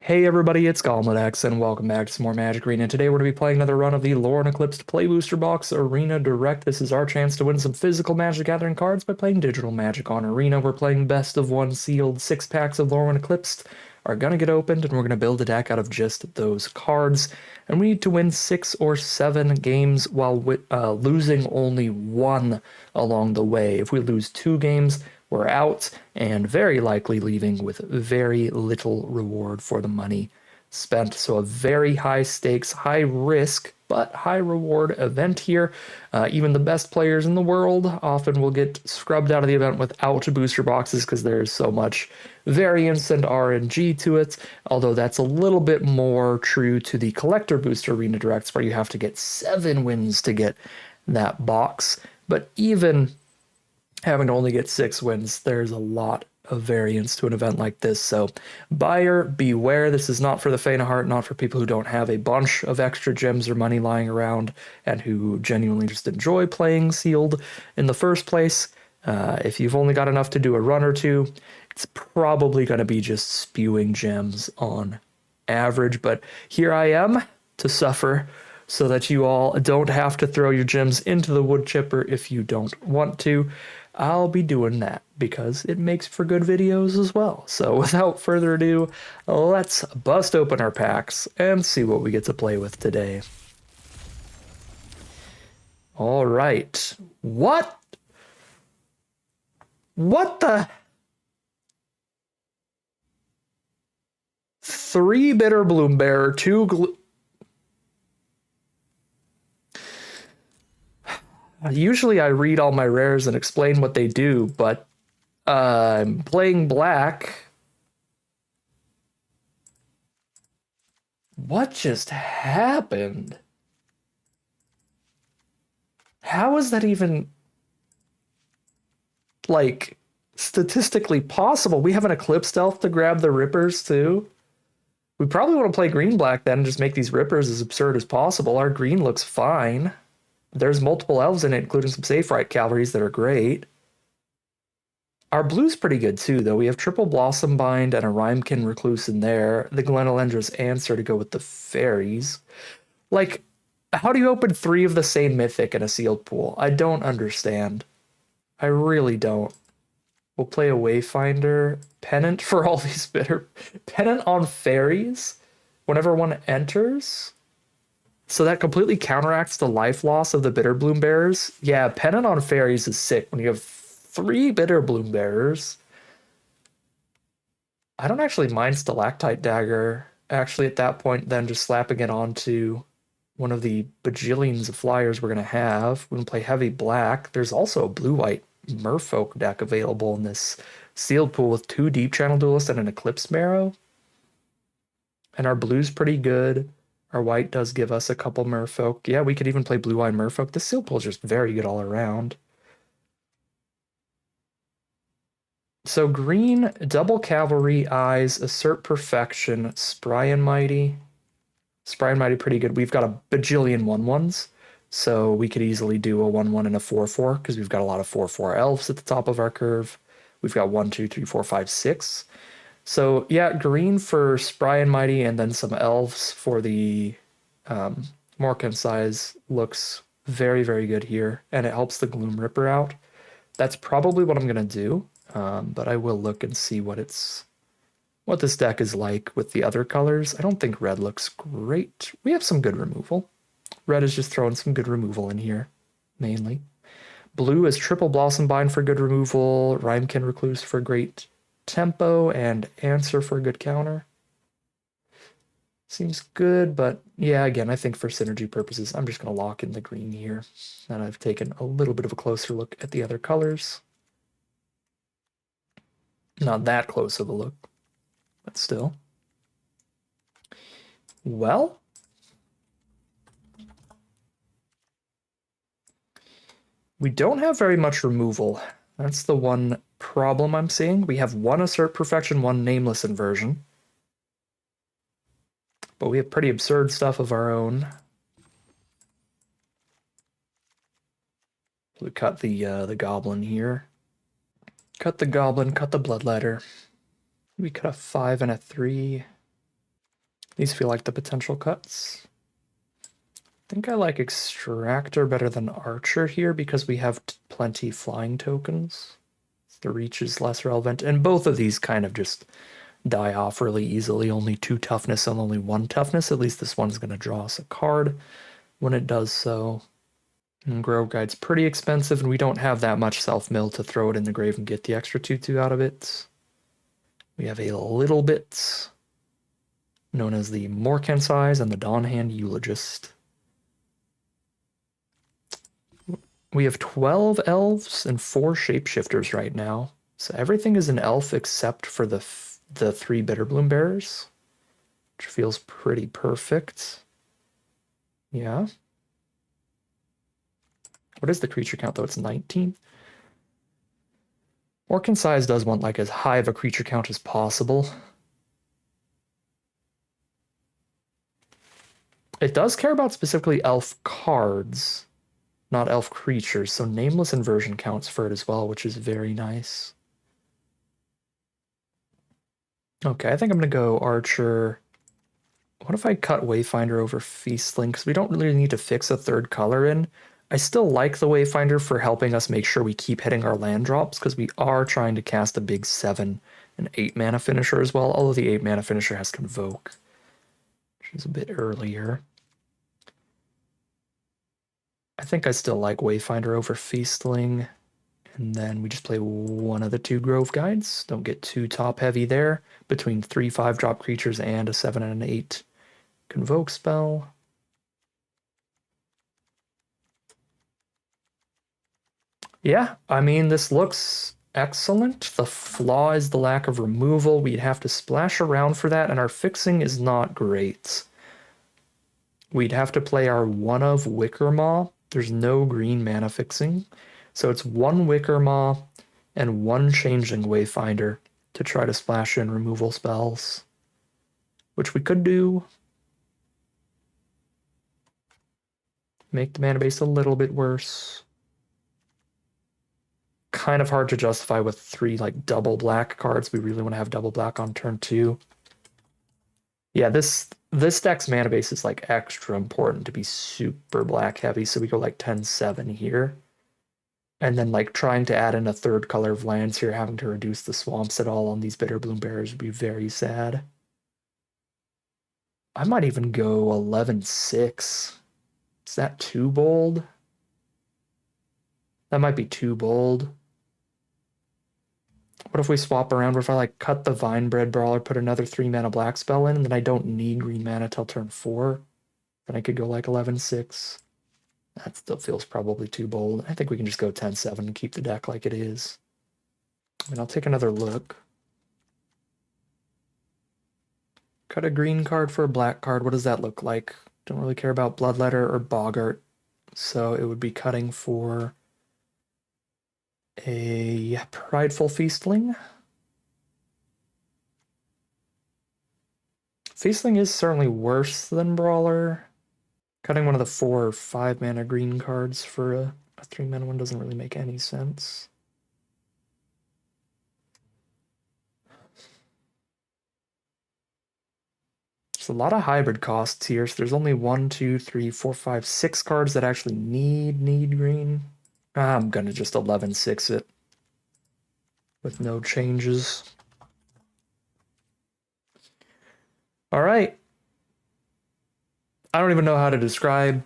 Hey everybody, it's GoblinX and welcome back to some more Magic Arena. And today we're going to be playing another run of the Lorwyn Eclipsed Play Booster Box Arena Direct. This is our chance to win some physical Magic Gathering cards by playing digital Magic on Arena. We're playing best of one sealed 6 packs of Lorwyn Eclipsed are going to get opened, and we're going to build a deck out of just those cards. And we need to win 6 or 7 games while losing only one along the way. If we lose 2 games, we're out and very likely leaving with very little reward for the money spent. So a very high stakes, high risk, but high reward event here. Even the best players in the world often will get scrubbed out of the event without booster boxes because there's so much variance and RNG to it. Although that's a little bit more true to the collector booster arena directs where you have to get 7 wins to get that box. But even having to only get 6 wins, there's a lot of variance to an event like this. So buyer beware. This is not for the faint of heart, not for people who don't have a bunch of extra gems or money lying around and who genuinely just enjoy playing sealed in the first place. If you've only got enough to do a run or two, it's probably going to be just spewing gems on average. But here I am to suffer so that you all don't have to throw your gems into the wood chipper if you don't want to. I'll be doing that because it makes for good videos as well. So without further ado, let's bust open our packs and see what we get to play with today. All right. What? What the? 3 Bitter Bloom Bearer, 2 Usually I read all my rares and explain what they do, but I'm playing black. What just happened? How is that even, like, statistically possible? We have an Eclipsed Elf to grab the Rippers, too. We probably want to play green-black then and just make these Rippers as absurd as possible. Our green looks fine. There's multiple elves in it, including some Safe Right Cavalries that are great. Our blue's pretty good too, though. We have triple Blossom Bind and a Rhymekin Recluse in there. The Glenalendra's Answer to go with the fairies. Like, how do you open 3 of the same mythic in a sealed pool? I don't understand. I really don't. We'll play a Wayfinder. Pennant for all these bitter... Pennant on fairies whenever one enters? So that completely counteracts the life loss of the Bitter Bloom Bearers. Yeah, Pennant on Fairies is sick when you have 3 Bitter Bloom Bearers. I don't actually mind Stalactite Dagger. Actually, at that point, then just slapping it onto one of the bajillions of flyers we're going to have. We can play Heavy Black. There's also a blue-white Merfolk deck available in this sealed pool with 2 Deep Channel Duelists and an Eclipse Marrow. And our blue's pretty good. Our white does give us a couple Merfolk. Yeah, we could even play Blue-Eyed Merfolk. The seal pool is just very good all around. So green, Double Cavalry, Eyes, Assert Perfection, Spry and Mighty. Spry and Mighty pretty good. We've got a bajillion 1/1s, so we could easily do a 1/1 and a 4/4 because we've got a lot of 4/4 elves at the top of our curve. We've got 1, 2, 3, 4, 5, 6. So yeah, green for Spry and Mighty and then some elves for the more concise looks very, very good here. And it helps the Gloom Ripper out. That's probably what I'm going to do. But I will look and see what this deck is like with the other colors. I don't think red looks great. We have some good removal. Red is just throwing some good removal in here, mainly. Blue is triple Blossom Bind for good removal, Rhymekin Recluse for great tempo, and Answer for a good counter. Seems good, but yeah, again, I think for synergy purposes, I'm just going to lock in the green here. And I've taken a little bit of a closer look at the other colors. Not that close of a look, but still. Well, we don't have very much removal. That's the one problem I'm seeing. We have 1 Assert Perfection, 1 Nameless Inversion. But we have pretty absurd stuff of our own. We cut the goblin here. Cut the goblin, cut the bloodletter. We cut a 5 and a 3. These feel like the potential cuts. I think I like Extractor better than Archer here because we have plenty flying tokens. The reach is less relevant, and both of these kind of just die off really easily. Only 2 toughness and only 1 toughness. At least this one's going to draw us a card when it does so. And Grove Guide's pretty expensive, and we don't have that much self-mill to throw it in the grave and get the extra 2/2 out of it. We have a little bit known as the Morkan Size and the Dawnhand Eulogist. We have 12 elves and 4 shapeshifters right now. So everything is an elf except for the 3 Bitterbloom Bearers, which feels pretty perfect. Yeah. What is the creature count, though? It's 19. Morkan Size does want like as high of a creature count as possible. It does care about specifically elf cards, not elf creatures, so Nameless Inversion counts for it as well, which is very nice. Okay, I think I'm going to go Archer. What if I cut Wayfinder over Feastling? Because we don't really need to fix a 3rd color in. I still like the Wayfinder for helping us make sure we keep hitting our land drops, because we are trying to cast a big 7 and 8 mana finisher as well, although the 8 mana finisher has Convoke, which is a bit earlier. I think I still like Wayfinder over Feastling, and then we just play one of the 2 Grove Guides. Don't get too top heavy there, between 3 5-drop creatures and a 7 and an 8 Convoke spell. Yeah, I mean, this looks excellent. The flaw is the lack of removal. We'd have to splash around for that, and our fixing is not great. We'd have to play our 1 of Wickermaw. There's no green mana fixing. So it's 1 Wickermaw and 1 Changeling Wayfinder to try to splash in removal spells, which we could do. Make the mana base a little bit worse. Kind of hard to justify with 3 like double black cards. We really want to have double black on turn 2. Yeah, this deck's mana base is like extra important to be super black heavy, so we go like 10-7 here. And then like trying to add in a 3rd color of lands here, having to reduce the swamps at all on these Bitterbloom Bearers would be very sad. I might even go 11-6. Is that too bold? That might be too bold. What if we swap around? What if I like cut the Vinebred Brawler, put another 3 mana black spell in, and then I don't need green mana till turn 4? Then I could go like 11-6. That still feels probably too bold. I think we can just go 10-7 and keep the deck like it is. I mean, I'll take another look. Cut a green card for a black card. What does that look like? Don't really care about Bloodletter or Boggart. So it would be cutting for a Prideful Feastling. Feastling is certainly worse than Brawler. Cutting one of the 4 or 5 mana green cards for a 3 mana one doesn't really make any sense. There's a lot of hybrid costs here, so there's only 1, 2, 3, 4, 5, 6 cards that actually need green. I'm gonna just 11-6 it with no changes. All right. I don't even know how to describe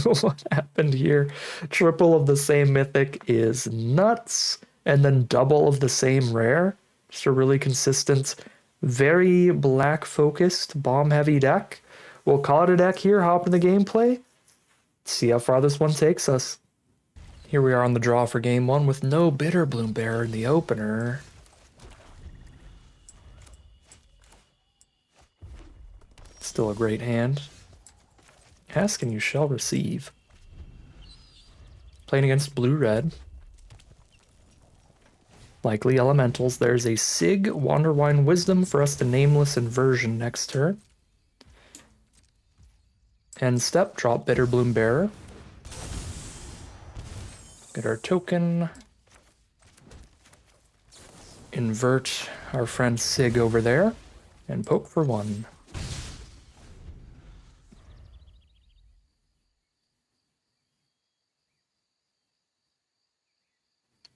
what happened here. Triple of the same mythic is nuts, and then double of the same rare. Just a really consistent, very black-focused, bomb-heavy deck. We'll call it a deck here, hop in the gameplay, see how far this one takes us. Here we are on the draw for game 1 with no Bitterbloom Bearer in the opener. Still a great hand. Ask and you shall receive. Playing against blue-red. Likely elementals. There's a Sig, Wanderwine Wisdom for us to Nameless Inversion next turn. End step, drop Bitterbloom Bearer. Get our token. Invert our friend Sig over there. And poke for 1.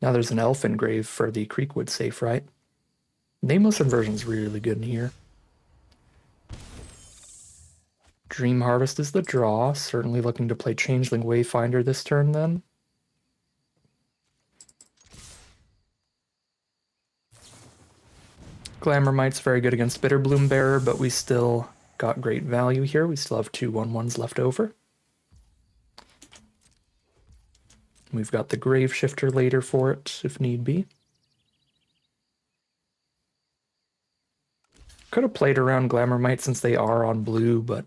Now there's an elf engrave for the Creekwood safe, right? Nameless Inversion's really good in here. Dream Harvest is the draw. Certainly looking to play Changeling Wayfinder this turn then. Glamourmite's very good against Bitterbloom Bearer, but we still got great value here. We still have 2 1/1s left over. We've got the Grave Shifter later for it, if need be. Could have played around Glamourmite since they are on blue, but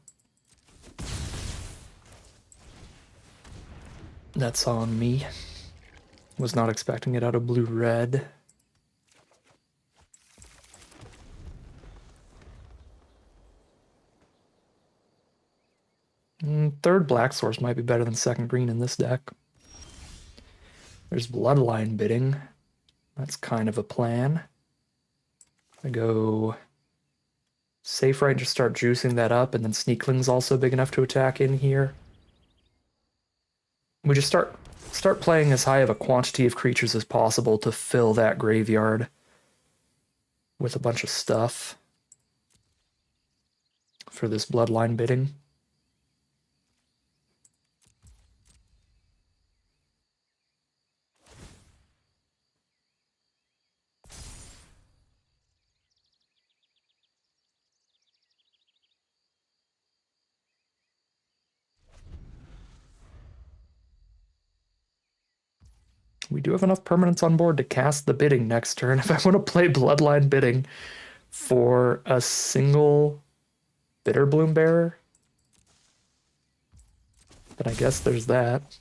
that's on me. Was not expecting it out of blue-red. Third black source might be better than second green in this deck. There's Bloodline Bidding. That's kind of a plan. I go safe right and just start juicing that up, and then Sneakling's also big enough to attack in here. We just start playing as high of a quantity of creatures as possible to fill that graveyard with a bunch of stuff for this Bloodline Bidding. We do have enough permanents on board to cast the Bidding next turn. If I want to play Bloodline Bidding for a single Bitterbloom Bearer, then I guess there's that.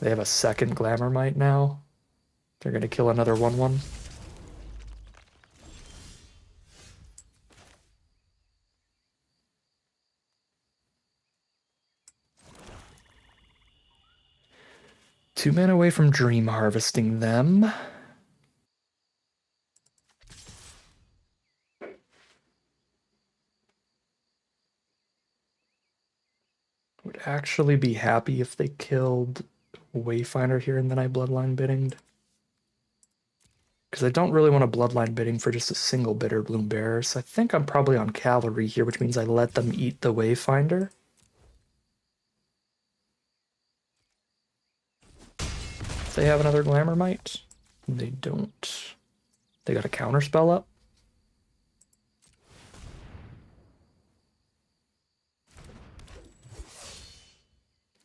They have a second Glamourmite now. They're going to kill another 1/1. Two mana away from Dream Harvesting them. Would actually be happy if they killed Wayfinder here and then I Bloodline Biddinged. Because I don't really want a Bloodline Bidding for just a single Bitterbloom Bearer, so I think I'm probably on Cavalry here, which means I let them eat the Wayfinder. They have another Glamourmite? They don't. They got a counterspell up?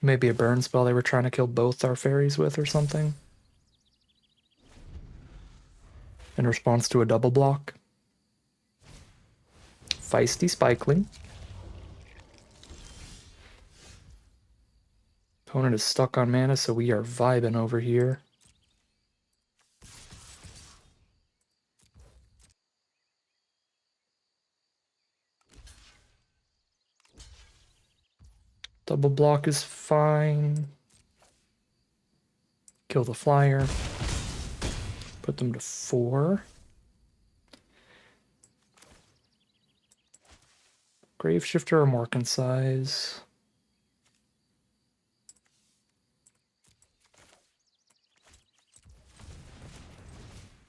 Maybe a burn spell they were trying to kill both our fairies with or something. In response to a double block. Feisty Spikeling. Opponent is stuck on mana, so we are vibing over here. Double block is fine. Kill the flyer. Put them to 4. Grave Shifter or more concise.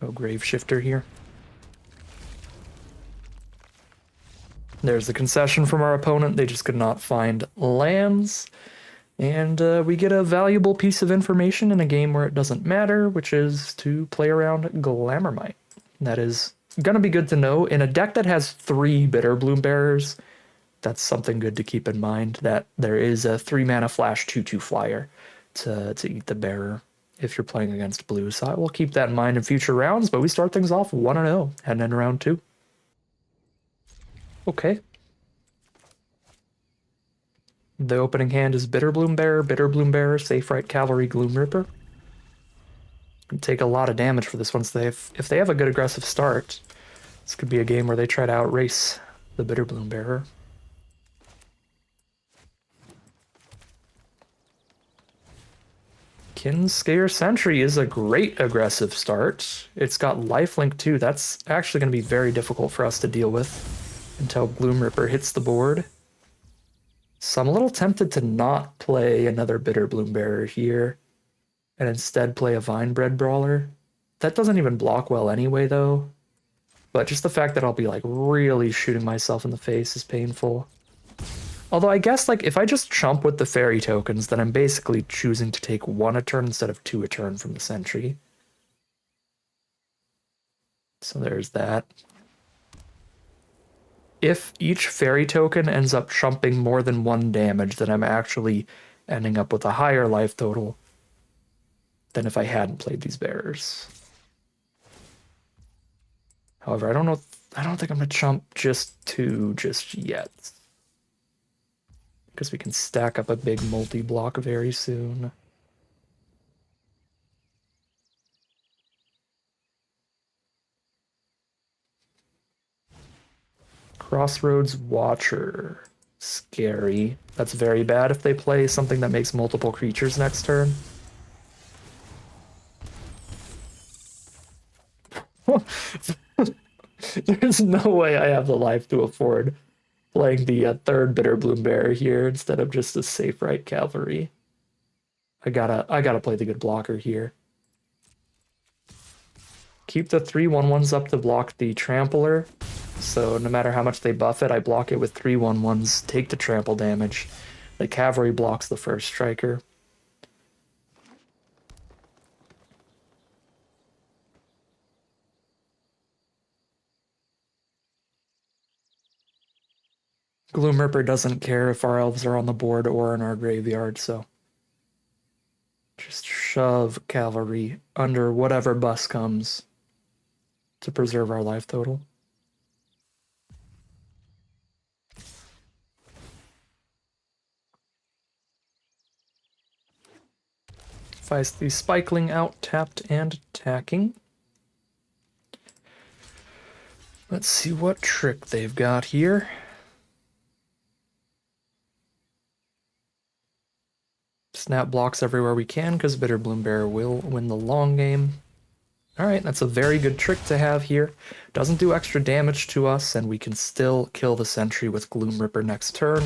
Oh, Grave Shifter here. There's the concession from our opponent. They just could not find lands. And we get a valuable piece of information in a game where it doesn't matter, which is to play around Glamourmite. That is going to be good to know. In a deck that has 3 Bitterbloom Bearers, that's something good to keep in mind, that there is a 3-mana flash 2/2 flyer to eat the bearer if you're playing against blue. So I will keep that in mind in future rounds, but we start things off 1-0, heading into round 2. Okay. The opening hand is Bitterbloom Bearer, Safe Right Cavalry, Gloom Ripper. Take a lot of damage for this one, so if they have a good aggressive start, this could be a game where they try to outrace the Bitterbloom Bearer. Kinscale Sentry is a great aggressive start. It's got lifelink too. That's actually going to be very difficult for us to deal with until Gloom Ripper hits the board. So I'm a little tempted to not play another Bitterbloom Bearer here. and instead play a Vinebred Brawler. That doesn't even block well anyway, though. But just the fact that I'll be like really shooting myself in the face is painful. Although I guess like if I just chump with the fairy tokens, then I'm basically choosing to take 1 a turn instead of 2 a turn from the sentry. So there's that. If each fairy token ends up chumping more than 1 damage, then I'm actually ending up with a higher life total than if I hadn't played these bearers. However, I don't think I'm gonna chump just 2 just yet. Because we can stack up a big multi-block very soon. Crossroads Watcher. Scary. That's very bad if they play something that makes multiple creatures next turn. There's no way I have the life to afford playing the third Bitter Bloom Bear here instead of just a safe right cavalry. I gotta play the good blocker here. Keep the 3/1/1s up to block the Trampler. So no matter how much they buff it, I block it with 3/1/1s, take the trample damage. The cavalry blocks the first striker. Gloomripper doesn't care if our elves are on the board or in our graveyard, so just shove cavalry under whatever bus comes to preserve our life total. Feisty Spikeling out, tapped and attacking. Let's see what trick they've got here. Snap blocks everywhere we can because Bitter Bloom Bear will win the long game. Alright, that's a very good trick to have here. Doesn't do extra damage to us, and we can still kill the sentry with Gloomripper next turn.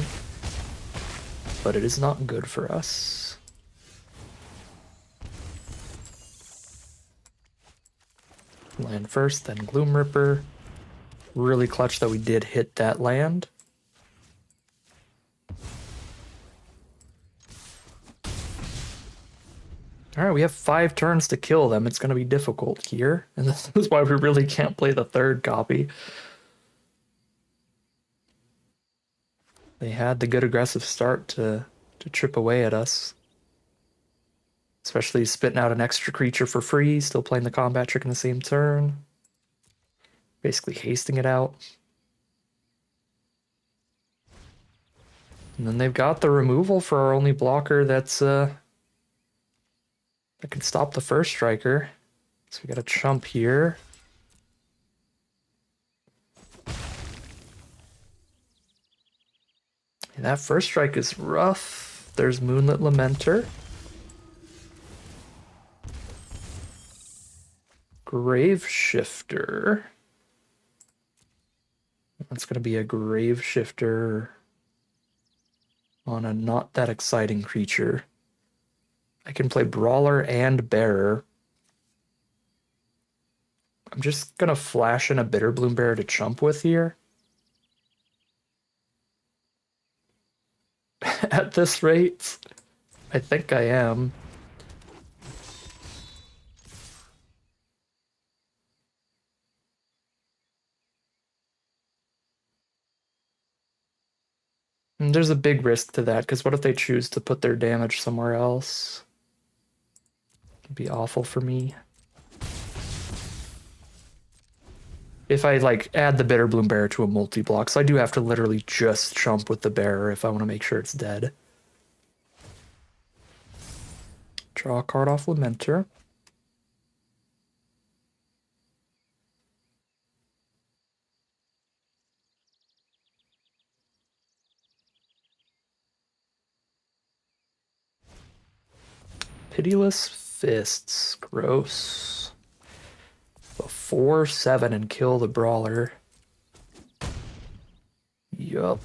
But it is not good for us. Land first, then Gloomripper. Really clutch that we did hit that land. Alright, we have 5 turns to kill them. It's going to be difficult here. And this is why we really can't play the third copy. They had the good aggressive start to chip away at us. Especially spitting out an extra creature for free, still playing the combat trick in the same turn. Basically hasting it out. And then they've got the removal for our only blocker that's that can stop the first striker. So we got a chump here. And that first strike is rough. There's Moonlit Lamenter. Grave Shifter. That's going to be a Grave Shifter on a not that exciting creature. I can play Brawler and Bearer. I'm just going to flash in a Bitter Bloom Bear to chump with here. At this rate, I think I am. And there's a big risk to that, because what if they choose to put their damage somewhere else? It'd be awful for me. If I, like, add the Bitter Bloom Bear to a multi-block, so I do have to literally just chump with the Bearer if I want to make sure it's dead. Draw a card off Lamenter. Pitiless Fists. Gross. A 4/7 and kill the Brawler. Yup.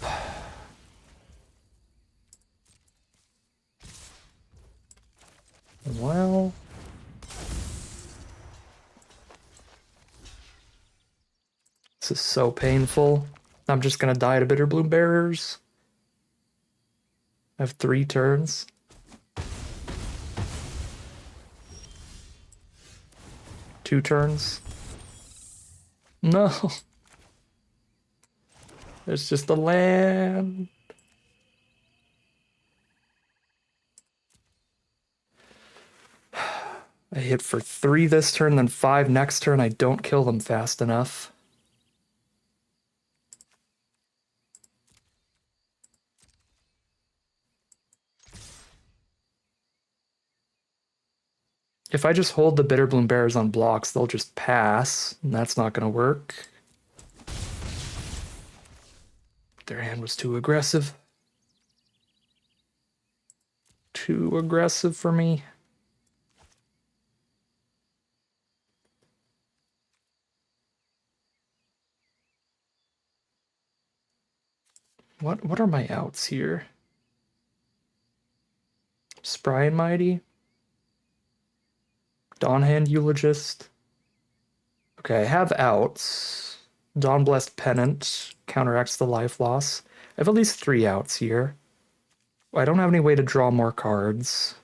Well... This is so painful. I'm just gonna die to Bitterbloom Bearers. I have 3 turns. Two turns. No. There's just the land. I hit for 3 this turn, then 5 next turn. I don't kill them fast enough. If I just hold the Bitterbloom Bears on blocks, they'll just pass, and that's not going to work. Their hand was too aggressive. Too aggressive for me. What are my outs here? Spry and Mighty? Dawnhand Eulogist? Okay, I have outs. Dawnblessed Pennant counteracts the life loss. I have at least 3 outs here. I don't have any way to draw more cards.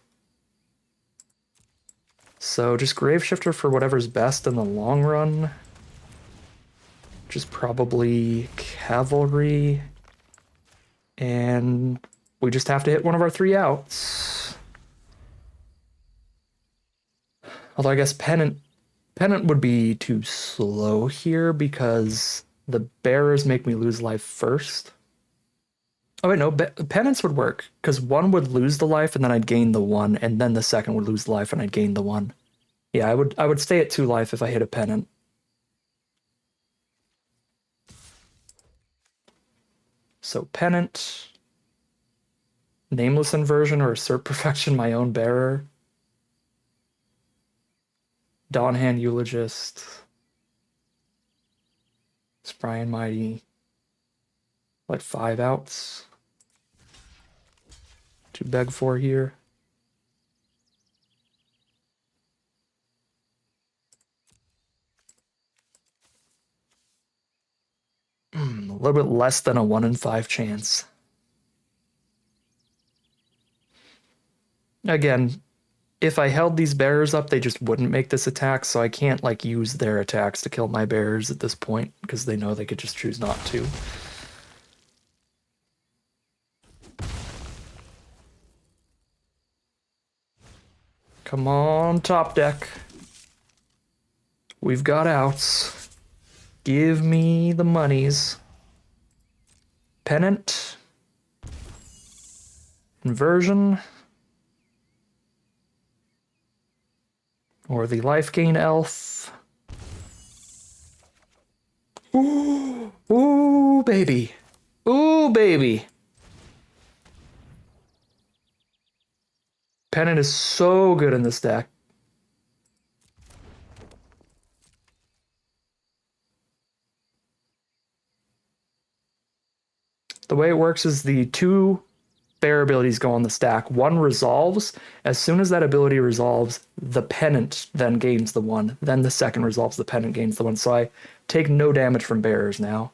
So just Graveshifter for whatever's best in the long run. Which is probably Cavalry. And we just have to hit one of our 3 outs. Although I guess Pennant would be too slow here because the bearers make me lose life first. Oh wait, no, Penance would work because 1 would lose the life and then I'd gain the 1, and then the second would lose the life and I'd gain the 1. Yeah, I would stay at 2 life if I hit a Pennant. So Pennant, Nameless Inversion or Assert Perfection, my own bearer. Dawnhand Eulogist. Spry and Mighty. Like 5 outs to beg for here. A little bit less than a 1 in 5 chance. Again, if I held these bearers up, they just wouldn't make this attack, so I can't like use their attacks to kill my bearers at this point because they know they could just choose not to. Come on, top deck. We've got outs. Give me the monies. Pennant. Inversion. Or the life gain elf. Ooh, ooh, baby. Ooh, baby. Pennant is so good in this deck. The way it works is the 2 bear abilities go on the stack. 1 resolves. As soon as that ability resolves, the Pennant then gains the 1. Then the second resolves, the Pennant gains the 1. So I take no damage from bearers now.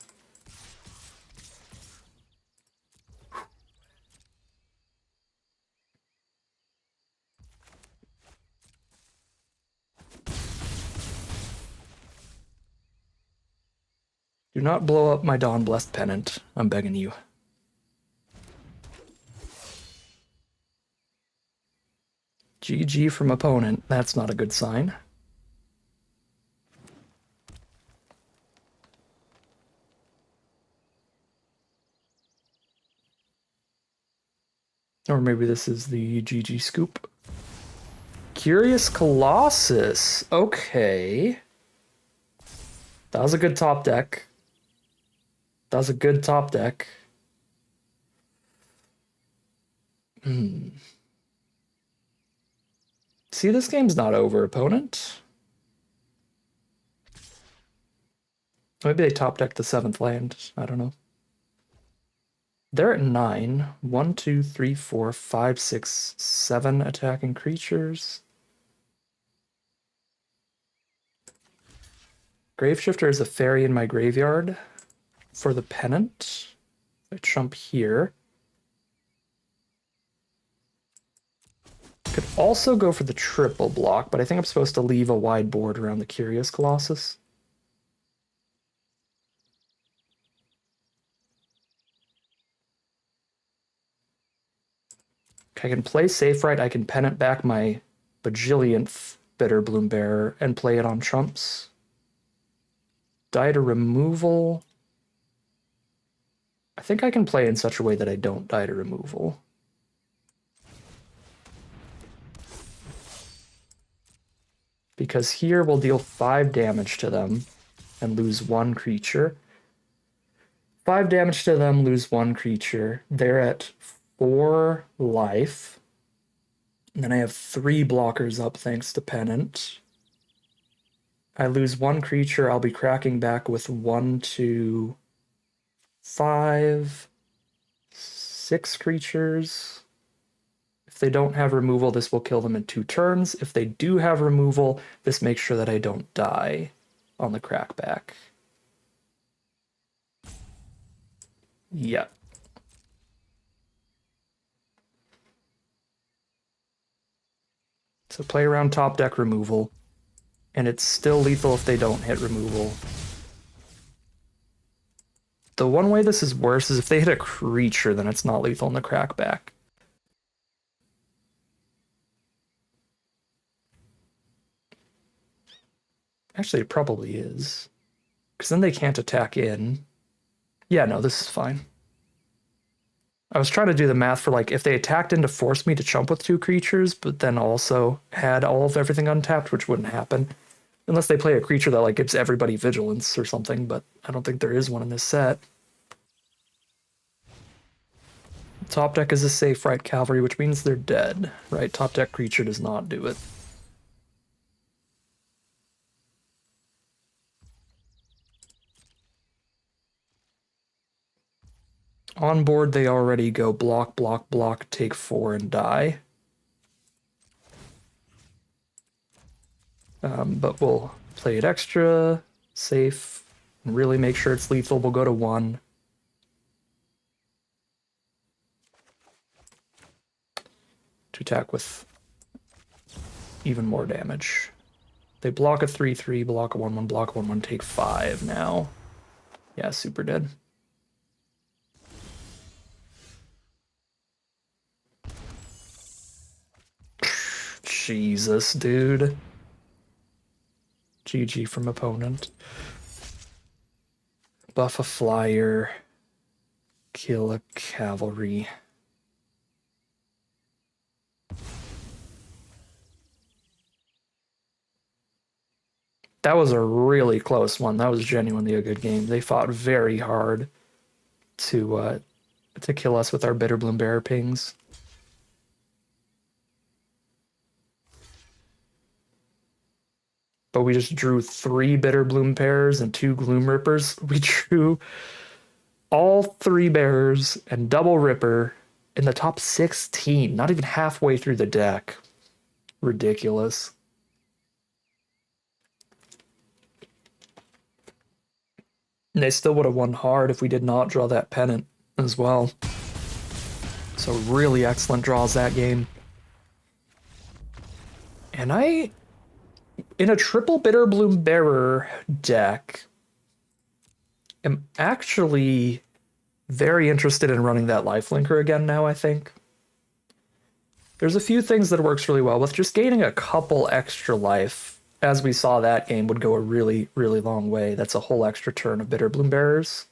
Do not blow up my Dawnblessed Pennant. I'm begging you. GG from opponent. That's not a good sign. Or maybe this is the GG scoop. Curious Colossus. Okay. That was a good top deck. That was a good top deck. See, this game's not over, opponent. Maybe they top decked the 7th land. I don't know. They're at 9. 1, 2, 3, 4, 5, 6, 7 attacking creatures. Graveshifter is a fairy in my graveyard. For the pennant, I jump here. Could also go for the triple block, but I think I'm supposed to leave a wide board around the Curious Colossus. I can play safe right. I can pennant back my bajillionth Bitter Bloom Bearer and play it on trumps. Die to removal. I think I can play in such a way that I don't die to removal. Because here we'll deal 5 damage to them and lose 1 creature. 5 damage to them, lose 1 creature. They're at 4 life. And then I have 3 blockers up thanks to Pennant. I lose 1 creature. I'll be cracking back with 1, 2, 5, 6 creatures. If they don't have removal, this will kill them in 2 turns. If they do have removal, this makes sure that I don't die on the crackback. Yeah. So play around top deck removal, and it's still lethal if they don't hit removal. The one way this is worse is if they hit a creature, then it's not lethal in the crackback. Actually, it probably is. Because then they can't attack in. Yeah, no, this is fine. I was trying to do the math for, like, if they attacked in to force me to chump with 2 creatures, but then also had all of everything untapped, which wouldn't happen. Unless they play a creature that, like, gives everybody vigilance or something, but I don't think there is one in this set. Top deck is a safe right cavalry, which means they're dead, right? Top deck creature does not do it. On board, they already go block, block, block, take 4, and die. But we'll play it extra, safe, and really make sure it's lethal. We'll go to 1. To attack with even more damage. They block a 3/3, block a 1/1, block a 1/1, take 5 now. Yeah, super dead. Jesus, dude. GG from opponent. Buff a flyer. Kill a cavalry. That was a really close one. That was genuinely a good game. They fought very hard to kill us with our Bitterbloom Bearer pings. But we just drew 3 Bitterbloom Bears and 2 Gloom Rippers. We drew all 3 bears and double Ripper in the top 16, not even halfway through the deck. Ridiculous. And they still would have won hard if we did not draw that pennant as well. So really excellent draws that game. And in a triple Bitterbloom Bearer deck, am actually very interested in running that lifelinker again now, I think. There's a few things that it works really well with. Just gaining a couple extra life, as we saw that game, would go a really, really long way. That's a whole extra turn of Bitterbloom Bearers.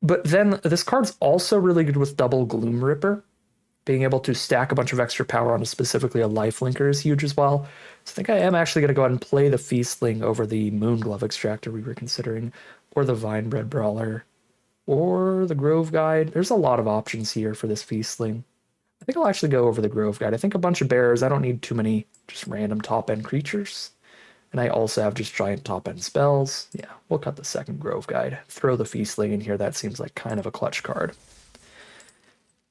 But then this card's also really good with double Gloom Ripper. Being able to stack a bunch of extra power on specifically a lifelinker is huge as well. So I think I am actually going to go ahead and play the Feastling over the Moonglove Extractor we were considering, or the Vinebread Brawler, or the Grove Guide. There's a lot of options here for this Feastling. I think I'll actually go over the Grove Guide. I think a bunch of bears. I don't need too many just random top-end creatures. And I also have just giant top-end spells. Yeah, we'll cut the second Grove Guide. Throw the Feastling in here. That seems like kind of a clutch card.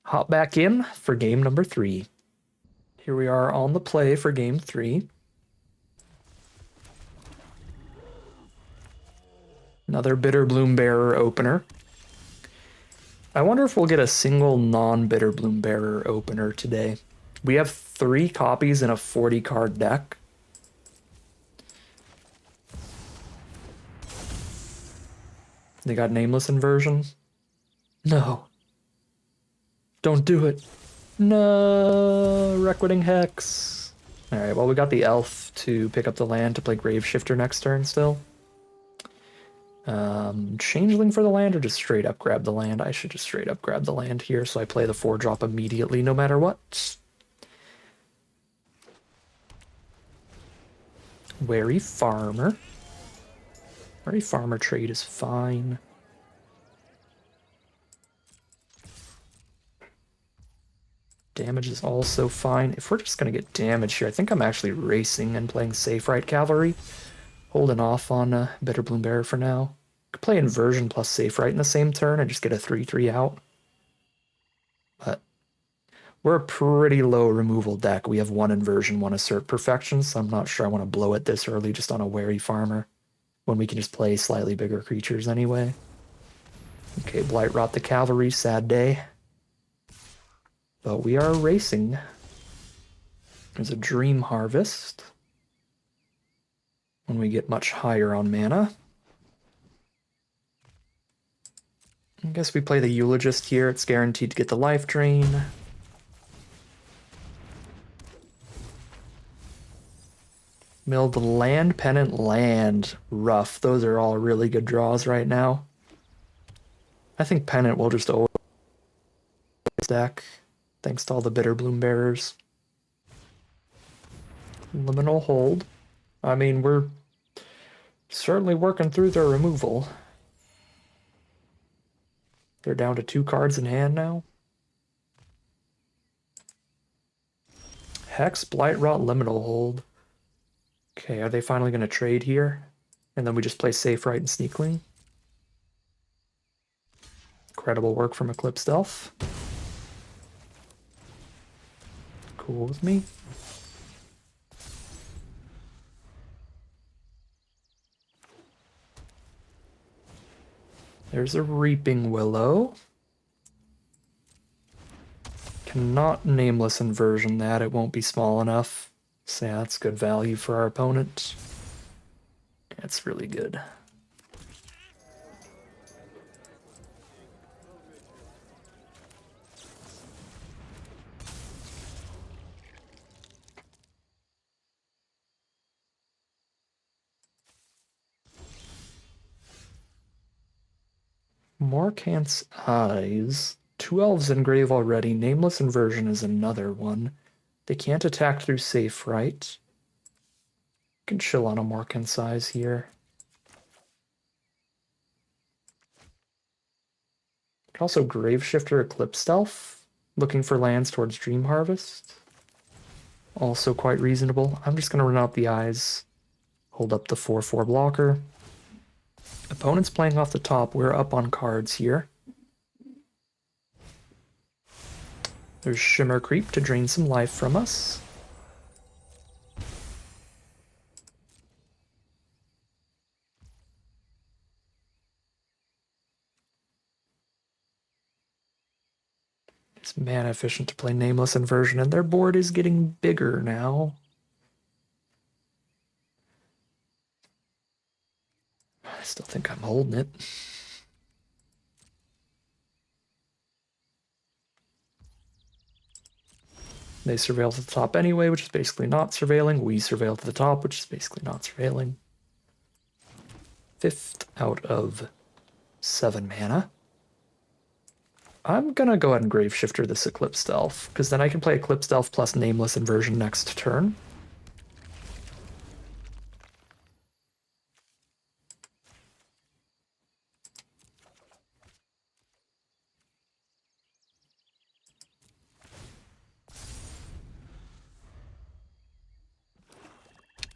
Hop back in for game number 3. Here we are on the play for game 3. Another Bitter Bloom Bearer opener. I wonder if we'll get a single non-Bitter Bloom Bearer opener today. We have 3 copies in a 40-card deck. They got Nameless Inversion? No. Don't do it. No. Requiting Hex. Alright, well, we got the Elf to pick up the land to play Graveshifter next turn still. Changeling for the land or just straight up grab the land? I should just straight up grab the land here, so I play the 4-drop immediately no matter what. Wary Farmer. Wary Farmer trade is fine. Damage is also fine. If we're just going to get damage here, I think I'm actually racing and playing Safe Right Cavalry. Holding off on Bitter Bloom Bearer for now. Could play Inversion plus Safe Right in the same turn and just get a 3/3 out. But we're a pretty low removal deck. We have 1 Inversion, 1 Assert Perfection, so I'm not sure I want to blow it this early just on a Wary Farmer when we can just play slightly bigger creatures anyway. Okay, Blightrot the Cavalry, sad day. But we are racing. There's a Dream Harvest when we get much higher on mana. I guess we play the Eulogist here. It's guaranteed to get the life drain. Milled land, pennant, land. Rough. Those are all really good draws right now. I think pennant will just always deck, thanks to all the Bitter Bloom Bearers. Liminal Hold. I mean, we're certainly working through their removal. They're down to 2 cards in hand now. Hex, Blightrot, Liminal Hold. Okay, are they finally going to trade here? And then we just play Safe Right and Sneakling. Incredible work from Eclipsed Elf. Cool with me. There's a Reaping Willow. Cannot Nameless Inversion that, it won't be small enough. So yeah, that's good value for our opponent. That's really good. Morkant's Eyes. 2 elves in grave already. Nameless Inversion is another one. They can't attack through Safe Right. Can chill on a Morkant's Eyes here. Can also Graveshifter Eclipsed Elf, looking for lands towards Dream Harvest. Also quite reasonable. I'm just going to run out the Eyes, hold up the 4/4 blocker. Opponent's playing off the top. We're up on cards here. There's Shimmer Creep to drain some life from us. It's mana efficient to play Nameless Inversion, and their board is getting bigger now. I still think I'm holding it. They surveil to the top anyway, which is basically not surveilling. We surveil to the top, which is basically not surveilling. 5th out of 7 mana. I'm gonna go ahead and Graveshifter this Eclipsed Elf, because then I can play Eclipsed Elf plus Nameless Inversion next turn.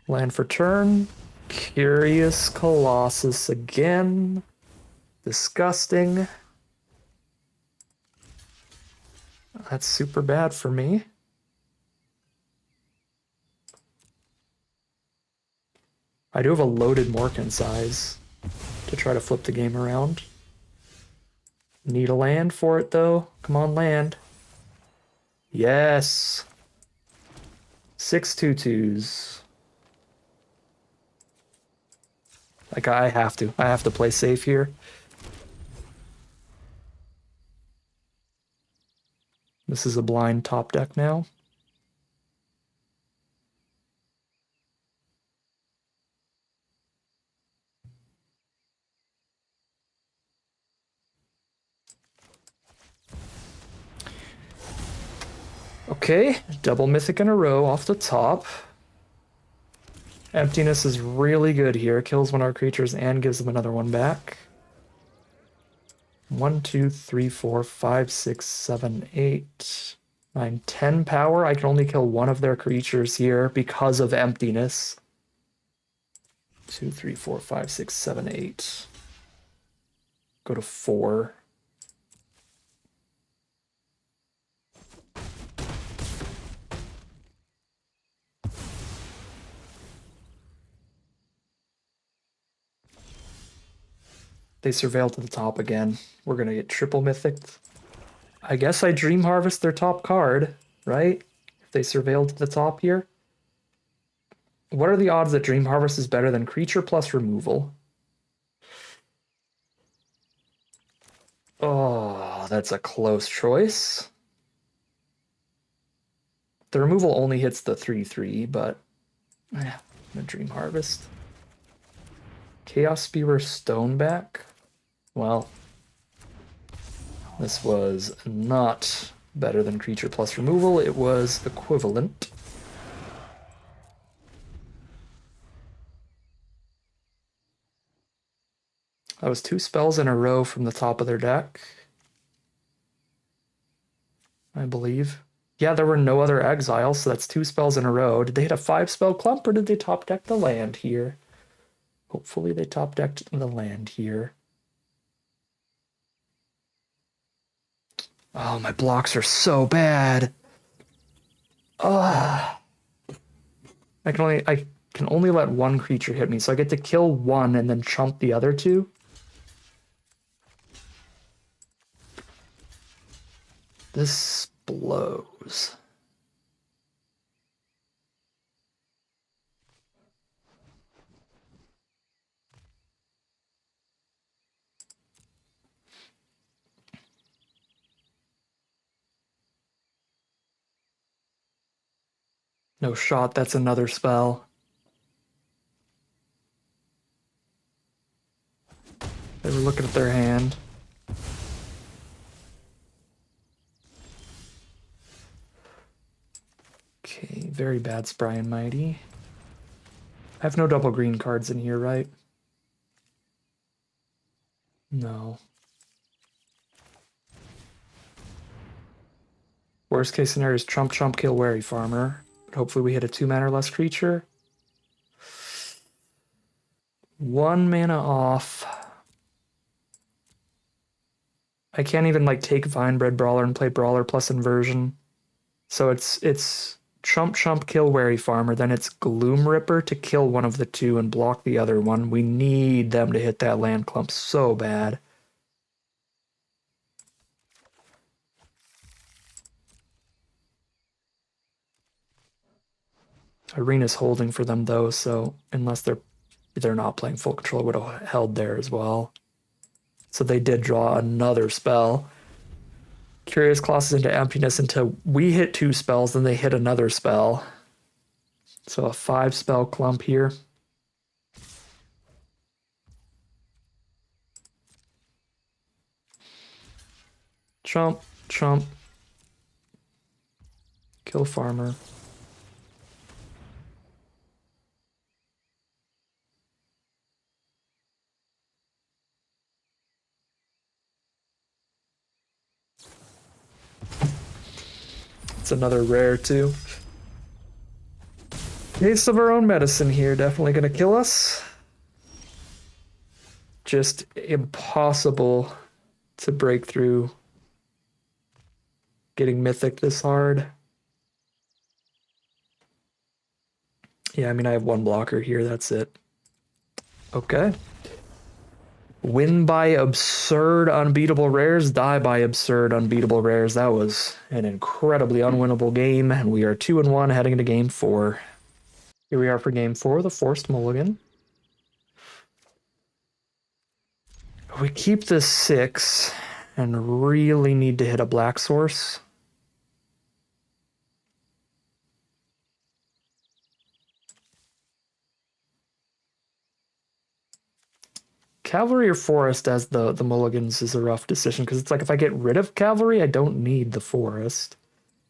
Land for turn. Curious Colossus again. Disgusting. That's super bad for me. I do have a loaded Morkan size to try to flip the game around. Need a land for it, though. Come on, land. Yes. 6/2/2s. Like, I have to. I have to play safe here. This is a blind top deck now. Okay, double mythic in a row off the top. Emptiness is really good here. Kills one of our creatures and gives them another one back. 1, 2, 3, 4, 5, 6, 7, 8, 9, 10 power. I can only kill one of their creatures here because of emptiness. 2, 3, 4, 5, 6, 7, 8. Go to 4. They surveil to the top again. We're gonna get triple mythic. I guess I dream harvest their top card, right? If they surveil to the top here. What are the odds that dream harvest is better than creature plus removal? Oh, that's a close choice. The removal only hits the 3/3, but yeah, a dream harvest. Chaos Spearer Stoneback. Well, this was not better than creature plus removal. It was equivalent. That was 2 spells in a row from the top of their deck, I believe. Yeah, there were no other exiles, so that's 2 spells in a row. Did they hit a 5-spell clump, or did they top deck the land here? Hopefully they top decked the land here. Oh, my blocks are so bad. Ugh. I can only let one creature hit me, so I get to kill one and then chump the other 2. This blows. No shot, that's another spell. They were looking at their hand. Okay, very bad Spry and Mighty. I have no double green cards in here, right? No. Worst case scenario is Trump kill Wary Farmer. But hopefully we hit a 2-mana or less creature. 1 mana off. I can't even like take Vinebred Brawler and play Brawler plus Inversion. So it's Trump kill Wary Farmer, then it's Gloom Ripper to kill one of the 2 and block the other one. We need them to hit that land clump so bad. Arena's holding for them though, so unless they're not playing full control, I would have held there as well. So they did draw another spell. Curious Colossus into emptiness until we hit 2 spells, then they hit another spell. So a 5-spell clump here. Chump. Kill Farmer. It's another rare too. Taste of our own medicine here, definitely gonna kill us. Just impossible to break through getting mythic this hard. Yeah, I mean, I have one blocker here. That's it. Okay. Win by absurd unbeatable rares, die by absurd unbeatable rares. That was an incredibly unwinnable game, and we are 2-1 heading into game 4. Here we are for game 4, the forced mulligan. We keep the 6 and really need to hit a black source. Cavalry or forest as the mulligans is a rough decision, because it's like if I get rid of cavalry, I don't need the forest.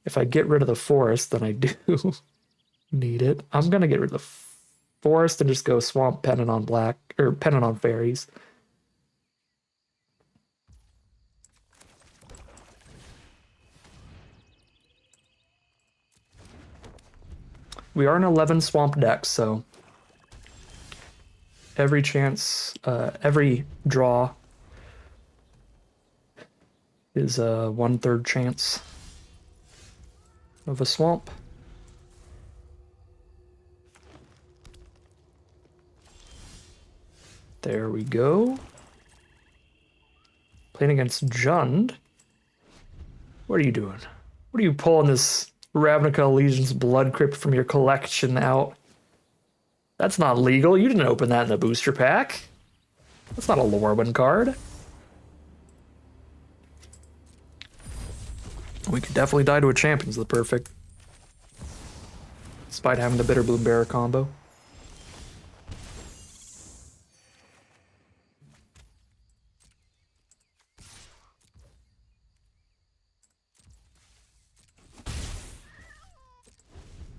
If I get rid of the forest, then I do need it. I'm gonna get rid of the forest and just go swamp pennant on black, or pennant on fairies. We are an 11 swamp deck, so every chance, every draw is a 1/3 chance of a swamp. There we go. Playing against Jund. What are you doing? What are you pulling this Ravnica Allegiance Blood Crypt from your collection out? That's not legal. You didn't open that in the booster pack. That's not a Lorwyn card. We could definitely die to a Champion's the Perfect. Despite having the Bitterbloom Bearer combo.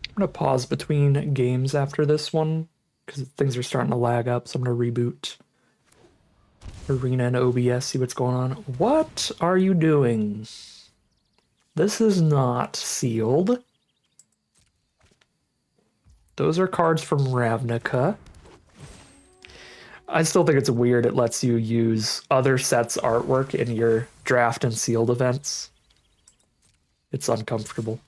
I'm going to pause between games after this one because things are starting to lag up, so I'm going to reboot Arena and OBS, see what's going on. What are you doing? This is not sealed. Those are cards from Ravnica. I still think it's weird it lets you use other sets' artwork in your draft and sealed events. It's uncomfortable.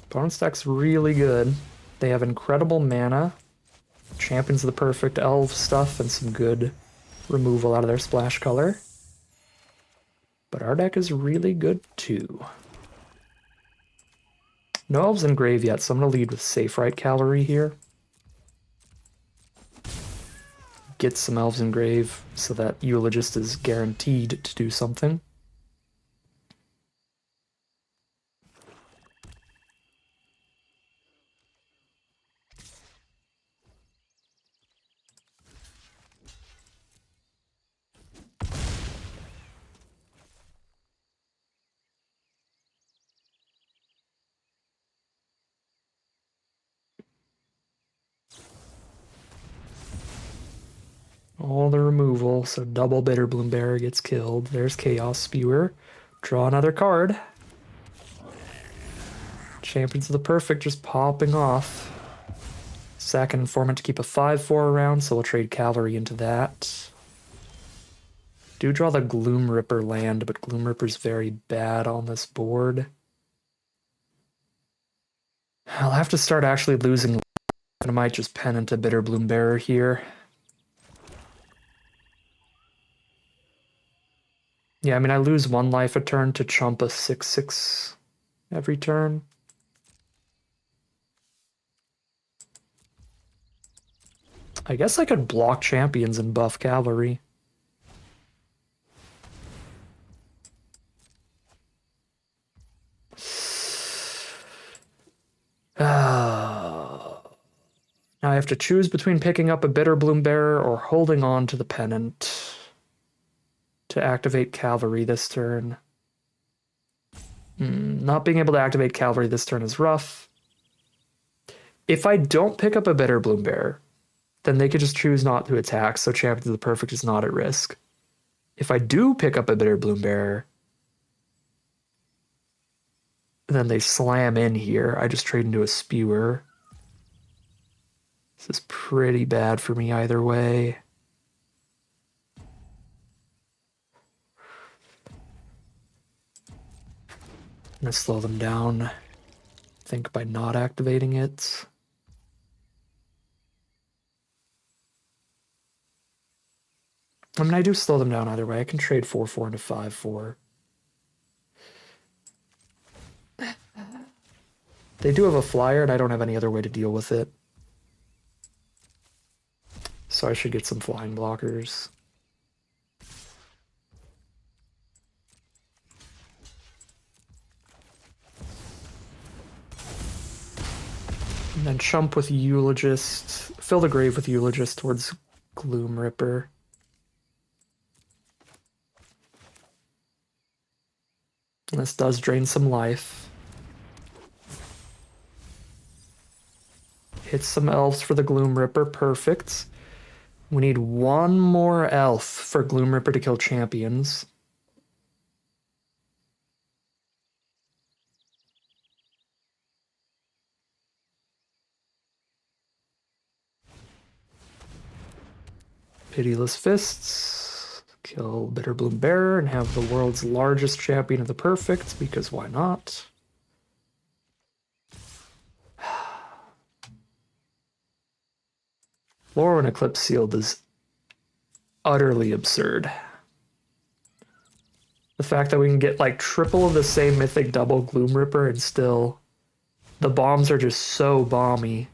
Opponent's deck's really good. They have incredible mana, Champions of the Perfect Elf stuff, and some good removal out of their splash color. But our deck is really good too. No elves in grave yet, so I'm going to lead with Safe Right Cavalry here. Get some elves in grave so that Eulogist is guaranteed to do something. All the removal, so double Bitterbloom Bearer gets killed. There's Chaos Spewer. Draw another card. Champions of the Perfect just popping off. Sack an Informant to keep a 5/4 around, so we'll trade Cavalry into that. Do draw the Gloom Ripper land, but Gloom Ripper's very bad on this board. I'll have to start actually losing, and I might just pen into Bitterbloom Bearer here. Yeah, I mean, I lose 1 life a turn to chump a 6/6 every turn. I guess I could block Champions and buff Cavalry. Now I have to choose between picking up a Bitterbloom Bearer or holding on to the Pennant to activate Cavalry this turn. Not being able to activate Cavalry this turn is rough. If I don't pick up a Bitterbloom Bearer, then they could just choose not to attack, so Champions of the Perfect is not at risk. If I do pick up a Bitterbloom Bearer, And then they slam in here. I just trade into a spewer. This is pretty bad for me either way. I'm gonna slow them down, I think, by not activating it. I mean, I do slow them down either way. I can trade 4/4 into 5/4. They do have a flyer, and I don't have any other way to deal with it. So I should get some flying blockers. And then chump with Eulogist. Fill the grave with Eulogist towards Gloom Ripper. And this does drain some life. Hit some elves for the Gloom Ripper. Perfect. We need one more elf for Gloom Ripper to kill champions. Pitiless Fists. Kill Bitterbloom Bearer and have the world's largest champion of the perfect, because why not? Lorwyn Eclipsed sealed is utterly absurd. The fact that we can get like triple of the same mythic double Gloom Ripper and still the bombs are just so bomby.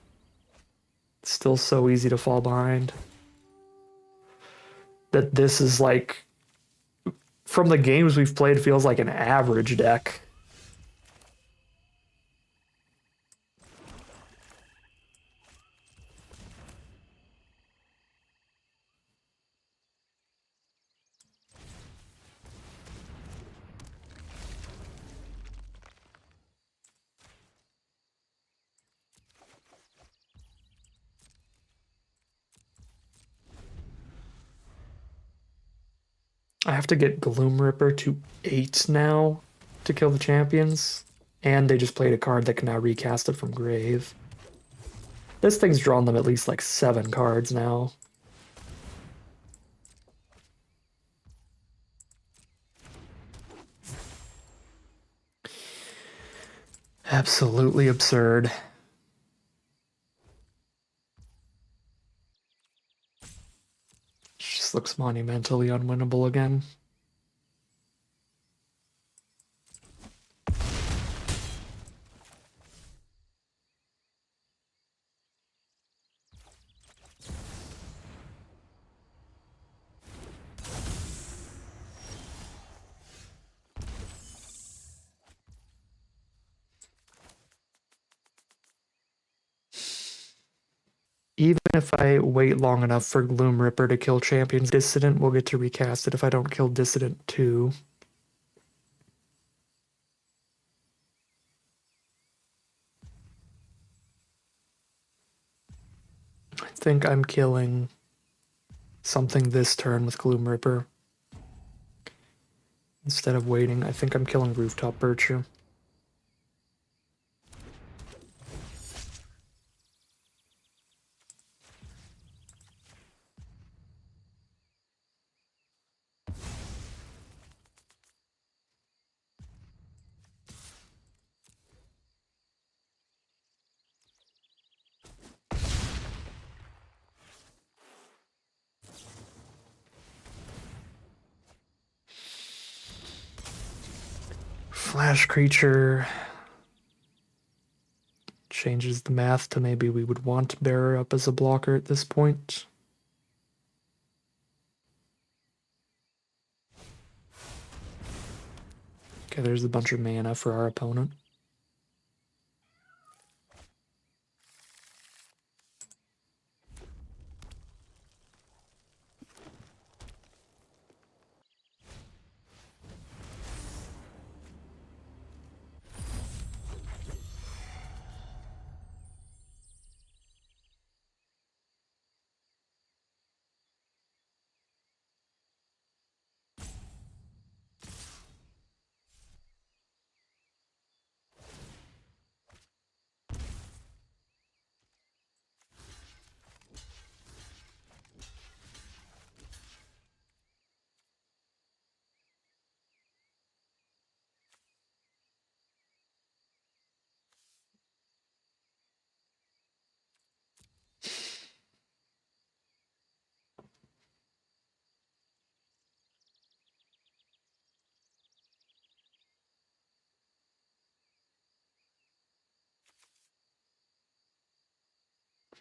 It's still so easy to fall behind. That this is like, from the games we've played, feels like an average deck. I have to get Gloom Ripper to 8 now to kill the champions. And they just played a card that can now recast it from grave. This thing's drawn them at least like 7 cards now. Absolutely absurd. Just looks monumentally unwinnable again. Even if I wait long enough for Gloom Ripper to kill champions, Dissident will get to recast it if I don't kill Dissident too. I think I'm killing something this turn with Gloom Ripper. Instead of waiting, I think I'm killing Rooftop Virtue. Flash Creature changes the math to maybe we would want Bearer up as a blocker at this point. Okay, there's a bunch of mana for our opponent.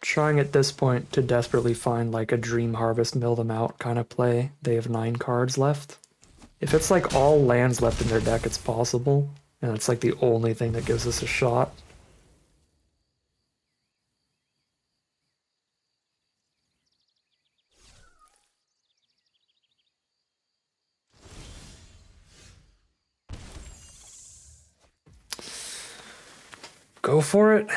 trying at this point to desperately find like a Dream Harvest, mill them out kind of play. They have 9 cards left. If it's like all lands left in their deck, it's possible. And it's like the only thing that gives us a shot. Go for it.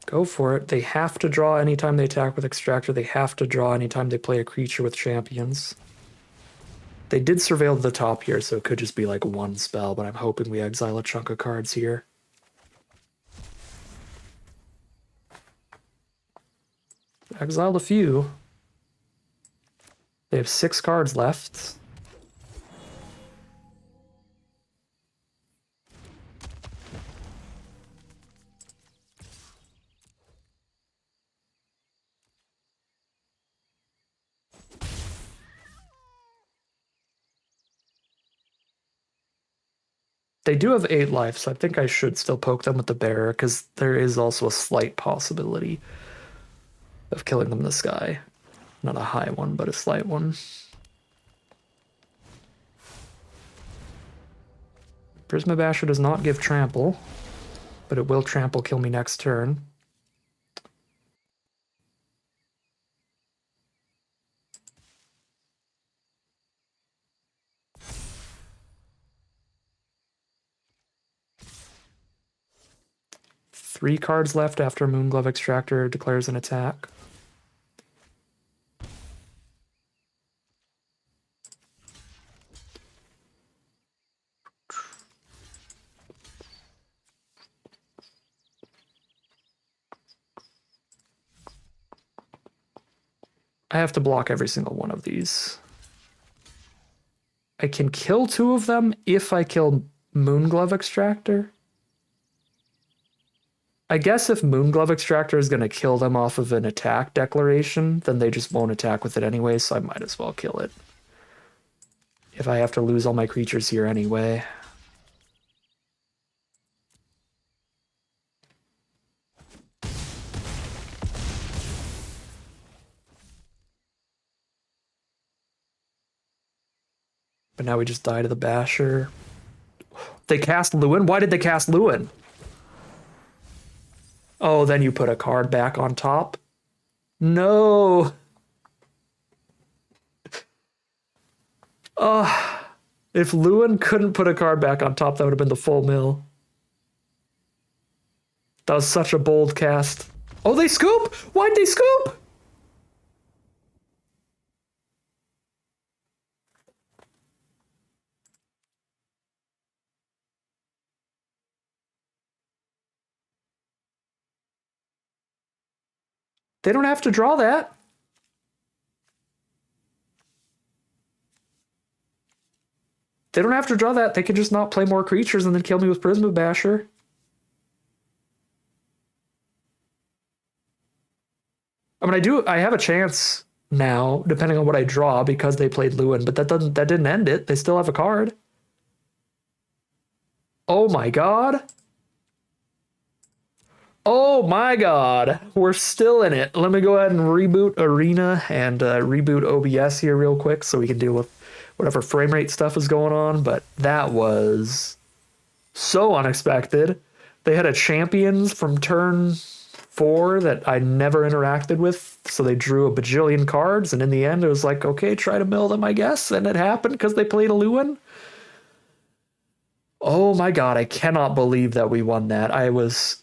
Go for it. They have to draw anytime they attack with Extractor. They have to draw anytime they play a creature with Champions. They did Surveil the top here, so it could just be like one spell, but I'm hoping we exile a chunk of cards here. Exiled a few. They have 6 cards left. They do have 8 life, so I think I should still poke them with the bearer, because there is also a slight possibility of killing them in the sky. Not a high one, but a slight one. Prisma Basher does not give trample, but it will trample kill me next turn. Three cards left after Moonglove Extractor declares an attack. I have to block every single one of these. I can kill 2 of them if I kill Moonglove Extractor. I guess if Moonglove Extractor is going to kill them off of an attack declaration, then they just won't attack with it anyway, so I might as well kill it. If I have to lose all my creatures here anyway. But now we just die to the Basher. They cast Lewin? Why did they cast Lewin? Oh, then you put a card back on top? No! If Lewin couldn't put a card back on top, that would have been the full mill. That was such a bold cast. Oh, they scoop? Why'd they scoop? They don't have to draw that. They don't have to draw that. They can just not play more creatures and then kill me with Prisma Basher. I mean, I have a chance now, depending on what I draw, because they played Lewin, but that didn't end it. They still have a card. Oh my god. Oh my god, we're still in it. Let me go ahead and reboot Arena and reboot OBS here real quick so we can deal with whatever frame rate stuff is going on, but that was so unexpected. They had a Champions from turn 4 that I never interacted with, so they drew a bajillion cards, and in the end it was like, okay, try to mill them, I guess, and it happened because they played a Lewin. Oh my god, I cannot believe that we won that. I was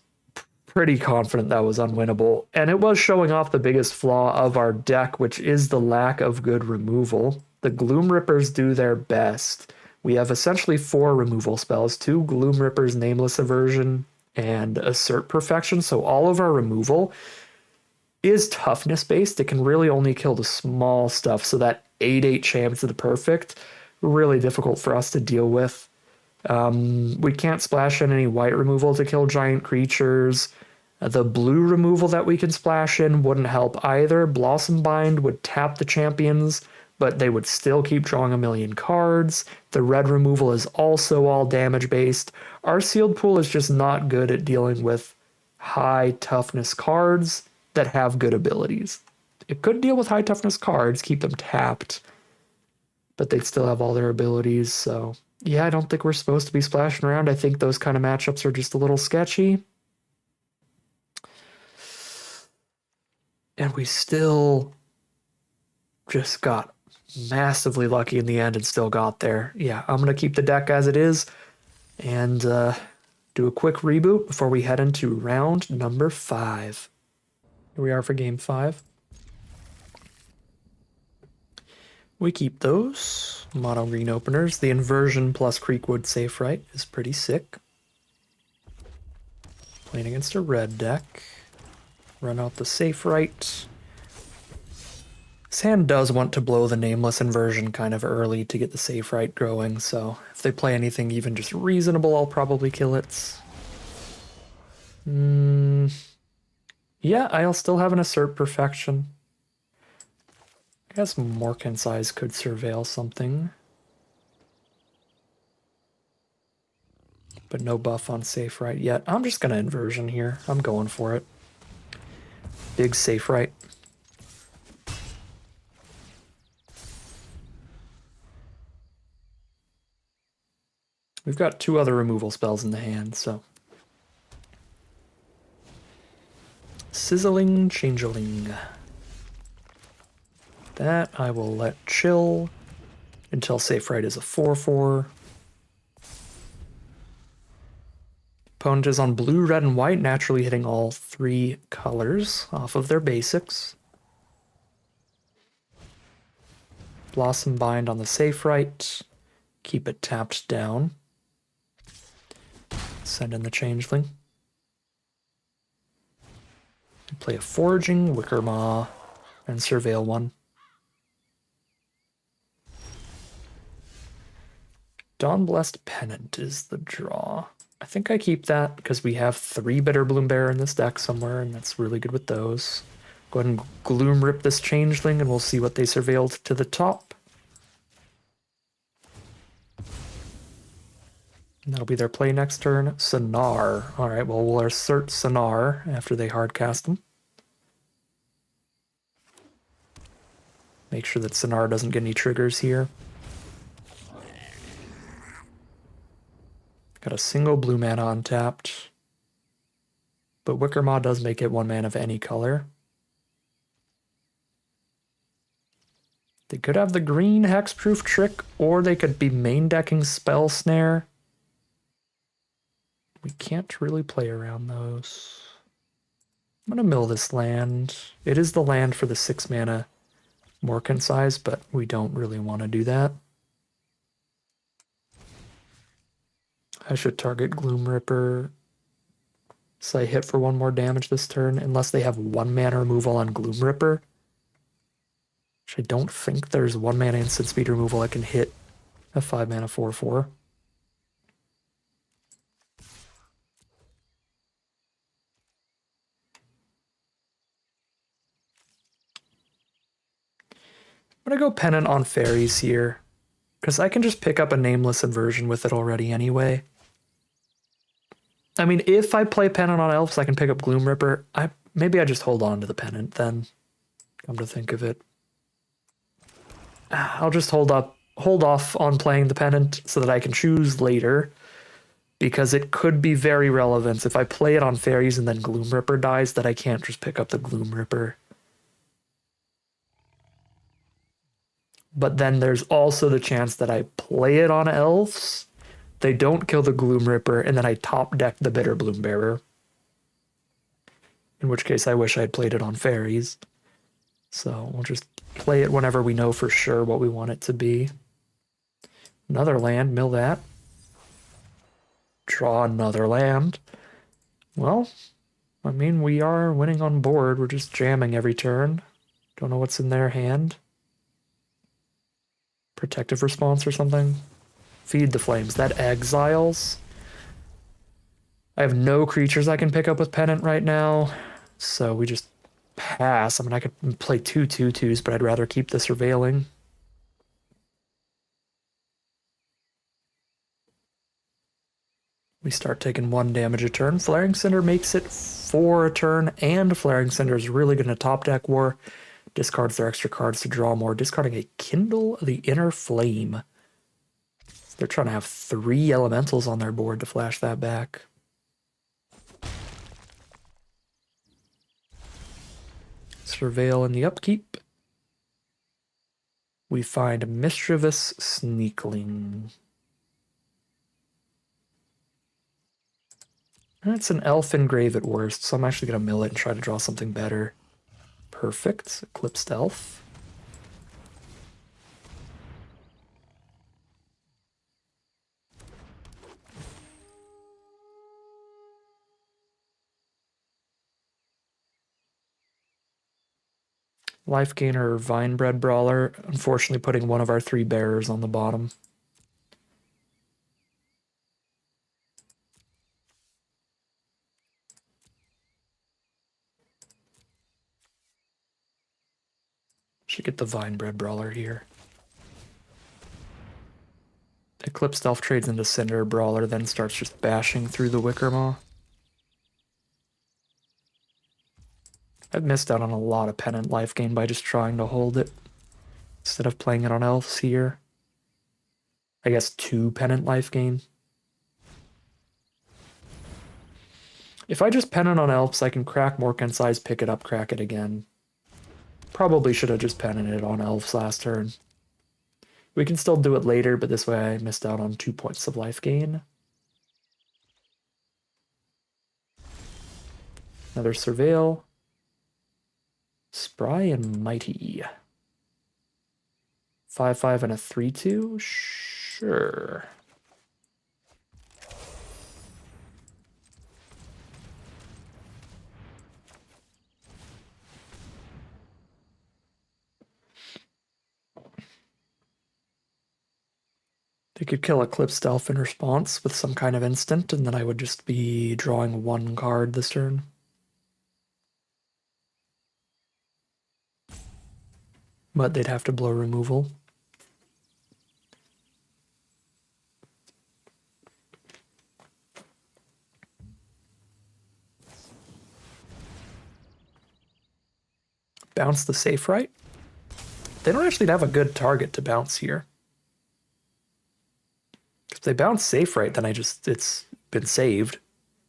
pretty confident that was unwinnable, and it was showing off the biggest flaw of our deck, which is the lack of good removal. The Gloom Rippers do their best. We have essentially 4 removal spells, 2 Gloom Rippers, Nameless Aversion, and Assert Perfection, so all of our removal is toughness based. It can really only kill the small stuff, so that 8/8 Champs of the Perfect, really difficult for us to deal with. We can't splash in any white removal to kill giant creatures. The blue removal that we can splash in wouldn't help either. Blossom Bind would tap the Champions, but they would still keep drawing a million cards. The red removal is also all damage based. Our sealed pool is just not good at dealing with high toughness cards that have good abilities. It could deal with high toughness cards, keep them tapped, but they'd still have all their abilities. So yeah, I don't think we're supposed to be splashing around. I think those kind of matchups are just a little sketchy. And we still just got massively lucky in the end and still got there. Yeah, I'm going to keep the deck as it is and do a quick reboot before we head into round number 5. Here we are for game 5. We keep those mono green openers. The inversion plus Creekwood Safe Right is pretty sick. Playing against a red deck. Run out the Safe Right. This hand does want to blow the Nameless inversion kind of early to get the Safe Right growing, so if they play anything even just reasonable, I'll probably kill it. Yeah, I'll still have an Assert Perfection. I guess Morkan's Eyes could surveil something. But no buff on Safe Right yet. I'm just going to inversion here. I'm going for it. Big Safe Right. We've got 2 other removal spells in the hand, so. Sizzling Changeling. That I will let chill until Safe Right is a 4/4. Opponent is on blue, red, and white, naturally hitting all 3 colors off of their basics. Blossom Bind on the Safe Right. Keep it tapped down. Send in the Changeling. Play a Foraging, Wicker Maw, and Surveil 1. Dawnblessed Pennant is the draw. I think I keep that because we have 3 Bitter Bloom Bearer in this deck somewhere, and that's really good with those. Go ahead and Gloom Rip this Changeling, and we'll see what they surveilled to the top. And that'll be their play next turn. Sonar. Alright, well, we'll assert Sonar after they hardcast them. Make sure that Sonar doesn't get any triggers here. Got a single blue mana untapped. But Wicker Maw does make it 1 mana of any color. They could have the green Hexproof Trick, or they could be main decking Spell Snare. We can't really play around those. I'm going to mill this land. It is the land for the 6 mana Morkan's Eyes, but we don't really want to do that. I should target Gloom Ripper so I hit for 1 more damage this turn, unless they have 1 mana removal on Gloom Ripper. Which I don't think there's 1 mana instant speed removal I can hit a 5 mana 4/4. I'm going to go Pennant on Fairies here, because I can just pick up a Nameless inversion with it already anyway. I mean, if I play Pennant on Elves, I can pick up Gloom Ripper. Maybe I just hold on to the Pennant then, come to think of it. I'll just hold off on playing the Pennant so that I can choose later, because it could be very relevant if I play it on Fairies and then Gloom Ripper dies, that I can't just pick up the Gloom Ripper. But then there's also the chance that I play it on Elves, they don't kill the Gloom Ripper, and then I top deck the Bitter Bloom Bearer. In which case I wish I had played it on Fairies. So we'll just play it whenever we know for sure what we want it to be. Another land, mill that. Draw another land. Well, I mean, we are winning on board. We're just jamming every turn. Don't know what's in their hand. Protective Response or something. Feed the Flames. That exiles. I have no creatures I can pick up with Pennant right now, so we just pass. I mean, I could play 2 2/2s, but I'd rather keep the Surveilling. We start taking 1 damage a turn. Flaring Cinder makes it 4 a turn, and Flaring Cinder is really going to top deck War. Discards their extra cards to draw more, discarding a Kindle the Inner Flame. They're trying to have 3 elementals on their board to flash that back. Surveil in the upkeep. We find Mischievous Sneakling. It's an elf engrave at worst, so I'm actually going to mill it and try to draw something better. Perfect. Eclipsed elf. Life Gainer, Vinebred Brawler, unfortunately putting one of our 3 bearers on the bottom. Should get the Vinebred Brawler here. Eclipsed Elf trades into Cinder Brawler, then starts just bashing through the Wickermaw. I've missed out on a lot of Pennant life gain by just trying to hold it instead of playing it on elves here. I guess 2 Pennant life gain. If I just Pennant on elves, I can crack Morkan size, pick it up, crack it again. Probably should have just Penanted it on elves last turn. We can still do it later, but this way I missed out on 2 points of life gain. Another Surveil. Spry and Mighty. 5/5 and a 3/2? Sure. They could kill Eclipsed Elf in response with some kind of instant, and then I would just be drawing 1 card this turn. But they'd have to blow removal. Bounce the safe right. They don't actually have a good target to bounce here. If they bounce safe right, then it's been saved.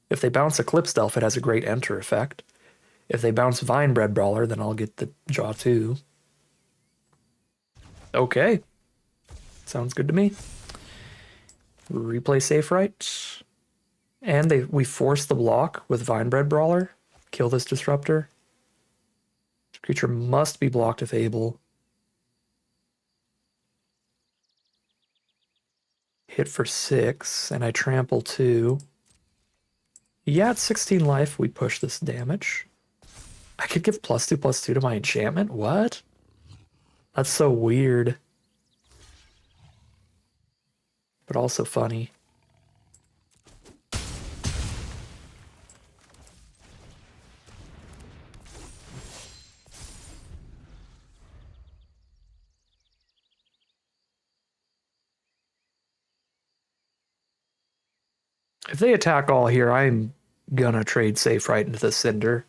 If they bounce Eclipsed Elf, it has a great enter effect. If they bounce Vinebred Brawler, then I'll get the draw 2. Okay. Sounds good to me. Replay safe right. And we force the block with Vinebred Brawler. Kill this Disruptor. This creature must be blocked if able. Hit for 6, and I trample 2. Yeah, it's 16 life. We push this damage. I could give +2/+2 to my enchantment? What? That's so weird. But also funny. If they attack all here, I'm gonna trade safe right into the Cinder.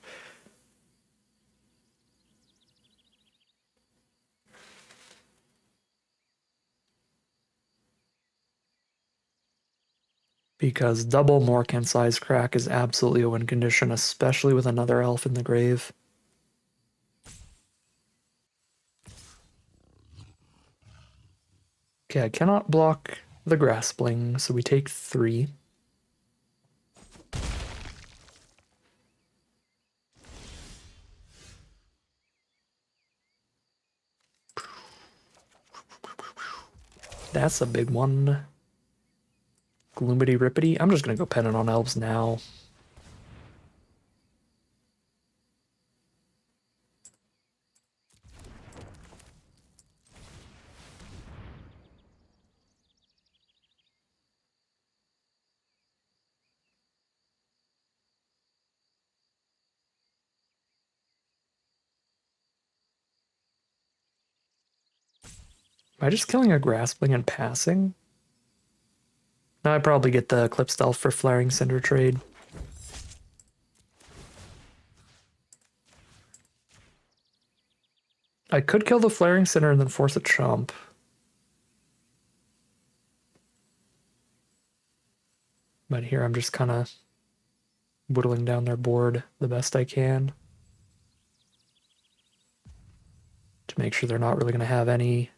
Because double Morkan size crack is absolutely a win condition, especially with another elf in the grave. Okay, I cannot block the Graspling, so we take 3. That's a big one. Gloomity Rippity. I'm just gonna go Pennant on elves now. Am I just killing a Graspling and passing? Now I'd probably get the Eclipsed Elf for Flaring Cinder trade. I could kill the Flaring Cinder and then force a chump. But here I'm just kind of whittling down their board the best I can to make sure they're not really going to have any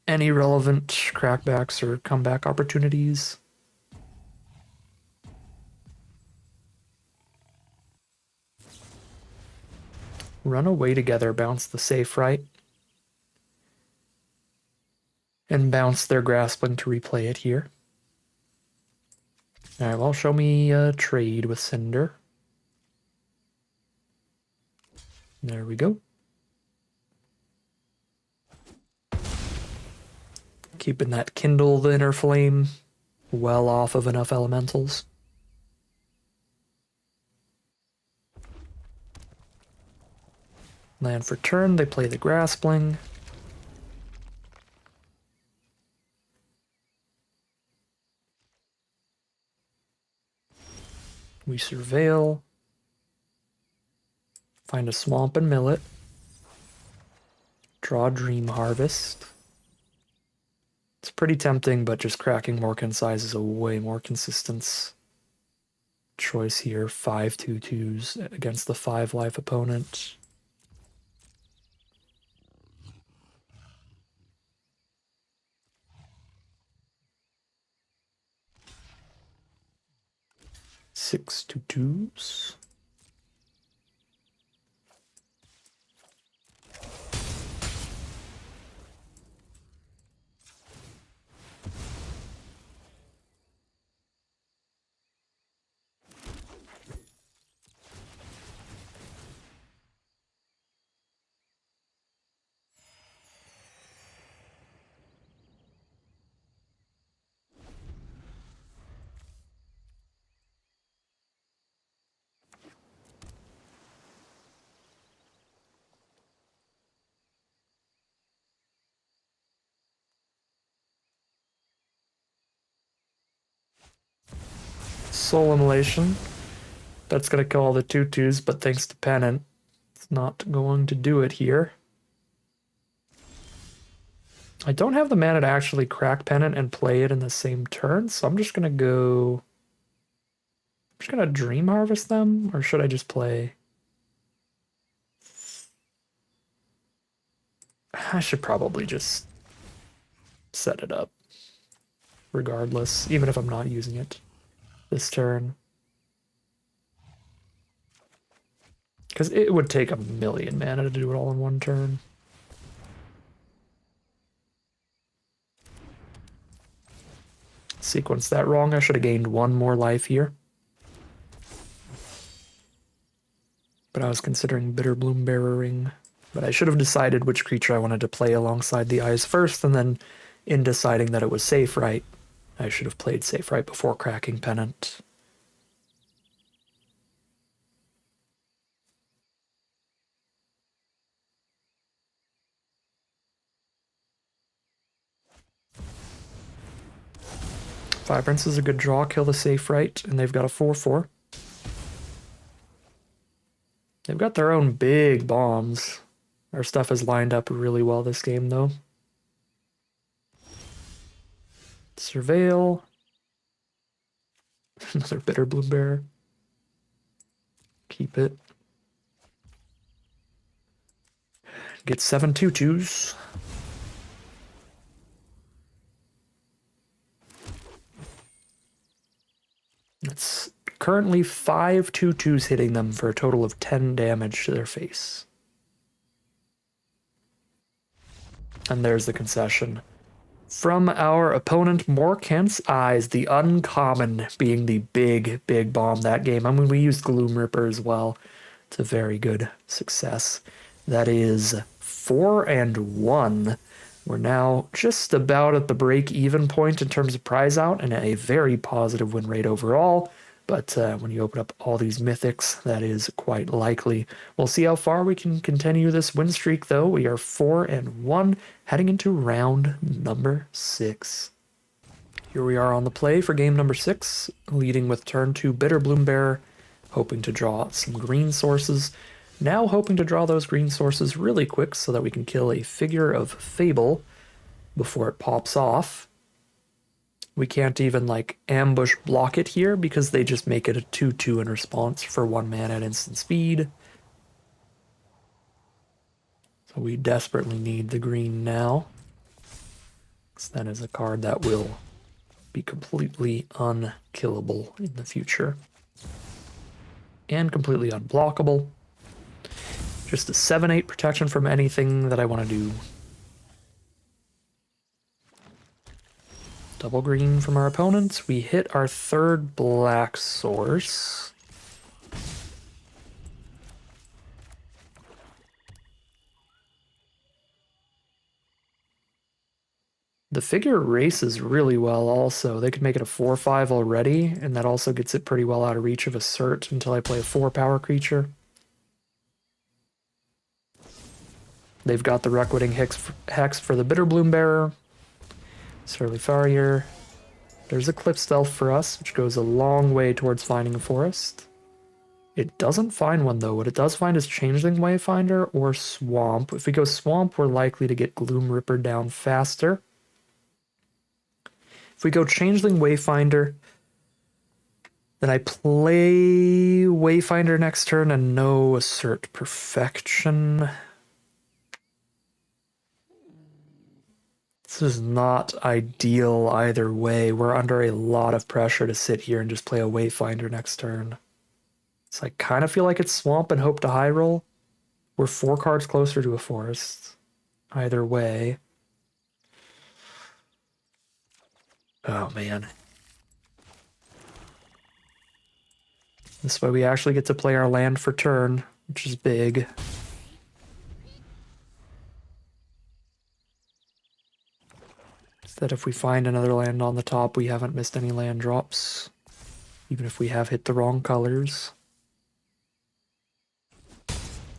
relevant crackbacks or comeback opportunities. Run away together, bounce the safe right, and bounce their Graspling to replay it here. Alright, well, show me a trade with Cinder. There we go. Keeping that Kindle the Inner Flame well off of enough elementals. Land for turn, they play the Graspling. We surveil. Find a swamp and mill it. Draw Dream Harvest. It's pretty tempting, but just cracking more concise is a way more consistent choice here. 5 2/2s against the 5 life opponent. Six 2/2s. Soul Immolation. That's going to kill all the 2/2s, but thanks to Pennant, it's not going to do it here. I don't have the mana to actually crack Pennant and play it in the same turn, so I'm just going to go... I'm just going to Dream Harvest them, or should I just play... I should probably just set it up, regardless, even if I'm not using it this turn. Because it would take 1,000,000 mana to do it all in one turn. Sequence that wrong. I should have gained 1 more life here. But I was considering Bitter Bloombearer Ring. But I should have decided which creature I wanted to play alongside the eyes first, and then in deciding that it was Safe Right, I should have played Safe Right before cracking Pennant. Vibrance is a good draw, kill the Safe Right, and they've got a 4/4. They've got their own big bombs. Our stuff is lined up really well this game, though. Surveil. Another Bitter Bloombearer. Keep it. Get 7 2/2s. It's currently 5 2/2s hitting them for a total of 10 damage to their face. And there's the concession. From our opponent, Morkent's Eyes, the uncommon being the big, big bomb that game. I mean, we used Gloom Ripper as well. It's a very good success. That is 4-1. We're now just about at the break-even point in terms of prize out and a very positive win rate overall. But when you open up all these mythics, that is quite likely. We'll see how far we can continue this win streak, though. We are 4-1, heading into round number 6. Here we are on the play for game number 6, leading with turn 2 Bitter Bloombearer, hoping to draw some green sources. Now hoping to draw those green sources really quick so that we can kill a Figure of Fable before it pops off. We can't even like ambush block it here because they just make it a 2/2 in response for 1 mana at instant speed. So we desperately need the green now. That is a card that will be completely unkillable in the future. And completely unblockable. Just a 7/8 protection from anything that I want to do. Double green from our opponents. We hit our 3rd black source. The Figure races really well also. They could make it a 4/5 already, and that also gets it pretty well out of reach of Assert until I play a 4-power creature. They've got the Reckoning Hex for the Bitter Bloombearer. Surly Farrier. There's Eclipsed Elf for us, which goes a long way towards finding a forest. It doesn't find one though. What it does find is Changeling Wayfinder or Swamp. If we go Swamp, we're likely to get Gloom Ripper down faster. If we go Changeling Wayfinder, then I play Wayfinder next turn and no Assert Perfection. This is not ideal either way. We're under a lot of pressure to sit here and just play a Wayfinder next turn. So I kind of feel like it's Swamp and hope to high roll. We're 4 cards closer to a forest. Either way. Oh man. This way we actually get to play our land for turn, which is big. That if we find another land on the top, we haven't missed any land drops, even if we have hit the wrong colors.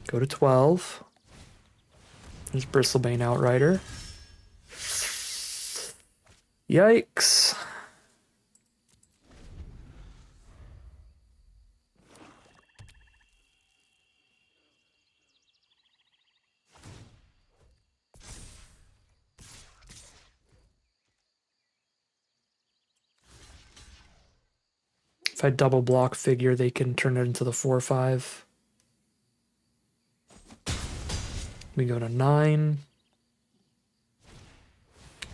Go to 12. There's Bristlebane Outrider. Yikes. If I double block Figure, they can turn it into the 4/5. We go to 9.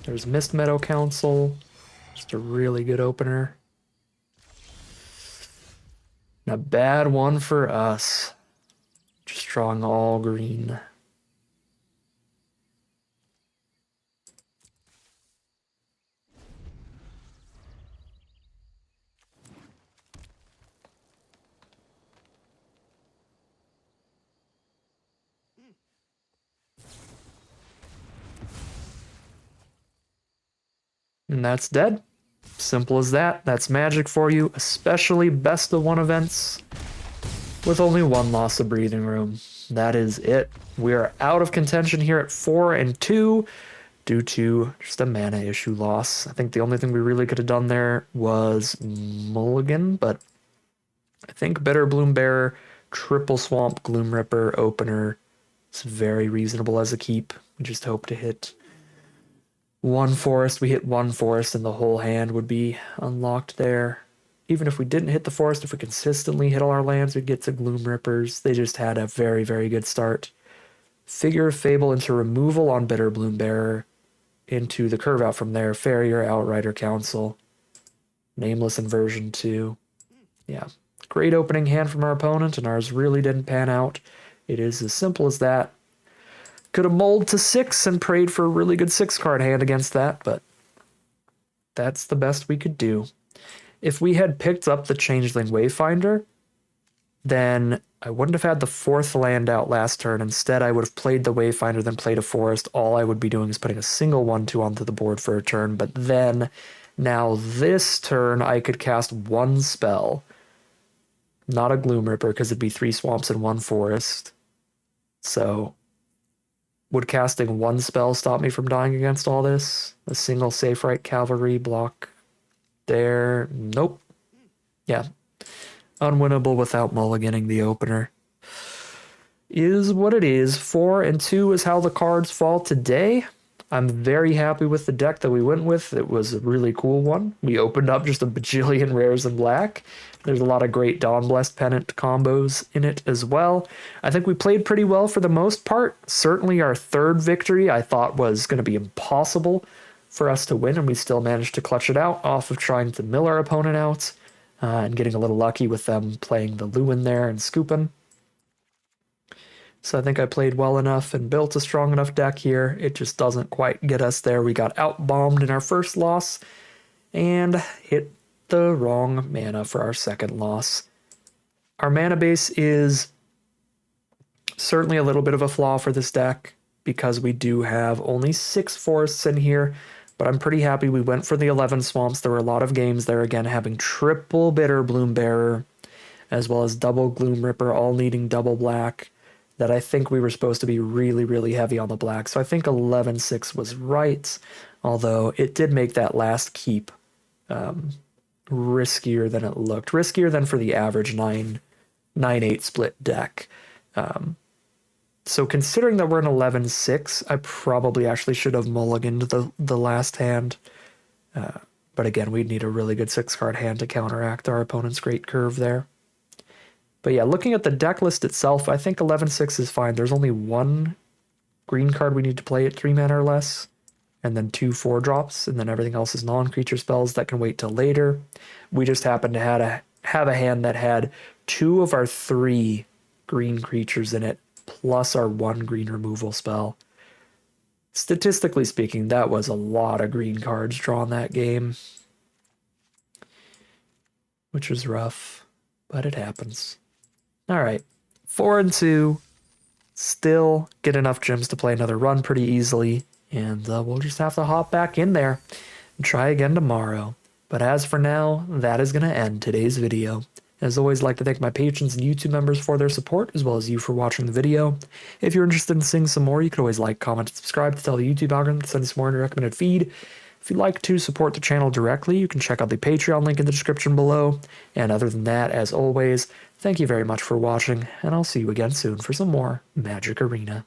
There's Mist Meadow Council. Just a really good opener. And a bad one for us. Just drawing all green. And that's dead. Simple as that. That's Magic for you, especially best of 1 events with only 1 loss of breathing room. That is it. We are out of contention here at 4-2 due to just a mana issue loss. I think the only thing we really could have done there was mulligan, but I think Bitter Bloombearer, Triple Swamp, Gloom Ripper, Opener is very reasonable as a keep. We just hope to hit 1 forest. We hit 1 forest and the whole hand would be unlocked there. Even if we didn't hit the forest, if we consistently hit all our lands, we'd get to Gloom Rippers. They just had a very, very good start. Figure of Fable into removal on Bitter Bloombearer, into the curve out from there. Farrier, Outrider, Council. Nameless Inversion 2. Yeah. Great opening hand from our opponent, and ours really didn't pan out. It is as simple as that. Could have mulled to 6 and prayed for a really good 6-card hand against that, but that's the best we could do. If we had picked up the Changeling Wayfinder, then I wouldn't have had the 4th land out last turn. Instead, I would have played the Wayfinder, then played a forest. All I would be doing is putting a single 1/2 onto the board for a turn, but then, now this turn, I could cast 1 spell. Not a Gloom Ripper, because it'd be 3 swamps and 1 forest. So would casting 1 spell stop me from dying against all this? A single Safe Right Cavalry block there. Nope. Yeah. Unwinnable without mulliganing the opener. Is what it is. 4 and 2 is how the cards fall today. I'm very happy with the deck that we went with. It was a really cool one. We opened up just a bajillion rares in black. There's a lot of great Dawn Blessed Pennant combos in it as well. I think we played pretty well for the most part. Certainly our third victory I thought was going to be impossible for us to win, and we still managed to clutch it out off of trying to mill our opponent out and getting a little lucky with them playing the Lewin there and scooping. So I think I played well enough and built a strong enough deck here. It just doesn't quite get us there. We got out-bombed in our first loss and hit the wrong mana for our second loss. Our mana base is certainly a little bit of a flaw for this deck because we do have only 6 forests in here, but I'm pretty happy we went for the 11 swamps. There were a lot of games there, again, having triple Bitter Bloombearer as well as double Gloom Ripper, all needing double black, that I think we were supposed to be really, really heavy on the black. So I think 11-6 was right, although it did make that last keep riskier than it looked. Riskier than for the average 9-8 split deck. So considering that we're an 11-6, I probably actually should have mulliganed the last hand. But again, we'd need a really good 6-card hand to counteract our opponent's great curve there. But yeah, looking at the deck list itself, I think 11-6 is fine. There's only one green card we need to play at 3 mana or less, and then 2 4-drops, and then everything else is non-creature spells that can wait till later. We just happened to have a hand that had 2 of our 3 green creatures in it, plus our 1 green removal spell. Statistically speaking, that was a lot of green cards drawn that game, which was rough, but it happens. All right, 4 and 2, still get enough gems to play another run pretty easily, and we'll just have to hop back in there and try again tomorrow. But as for now, that is going to end today's video. As always, I'd like to thank my patrons and YouTube members for their support, as well as you for watching the video. If you're interested in seeing some more, you can always like, comment, and subscribe to tell the YouTube algorithm to send us more in your recommended feed. If you'd like to support the channel directly, you can check out the Patreon link in the description below. And other than that, as always, thank you very much for watching, and I'll see you again soon for some more Magic Arena.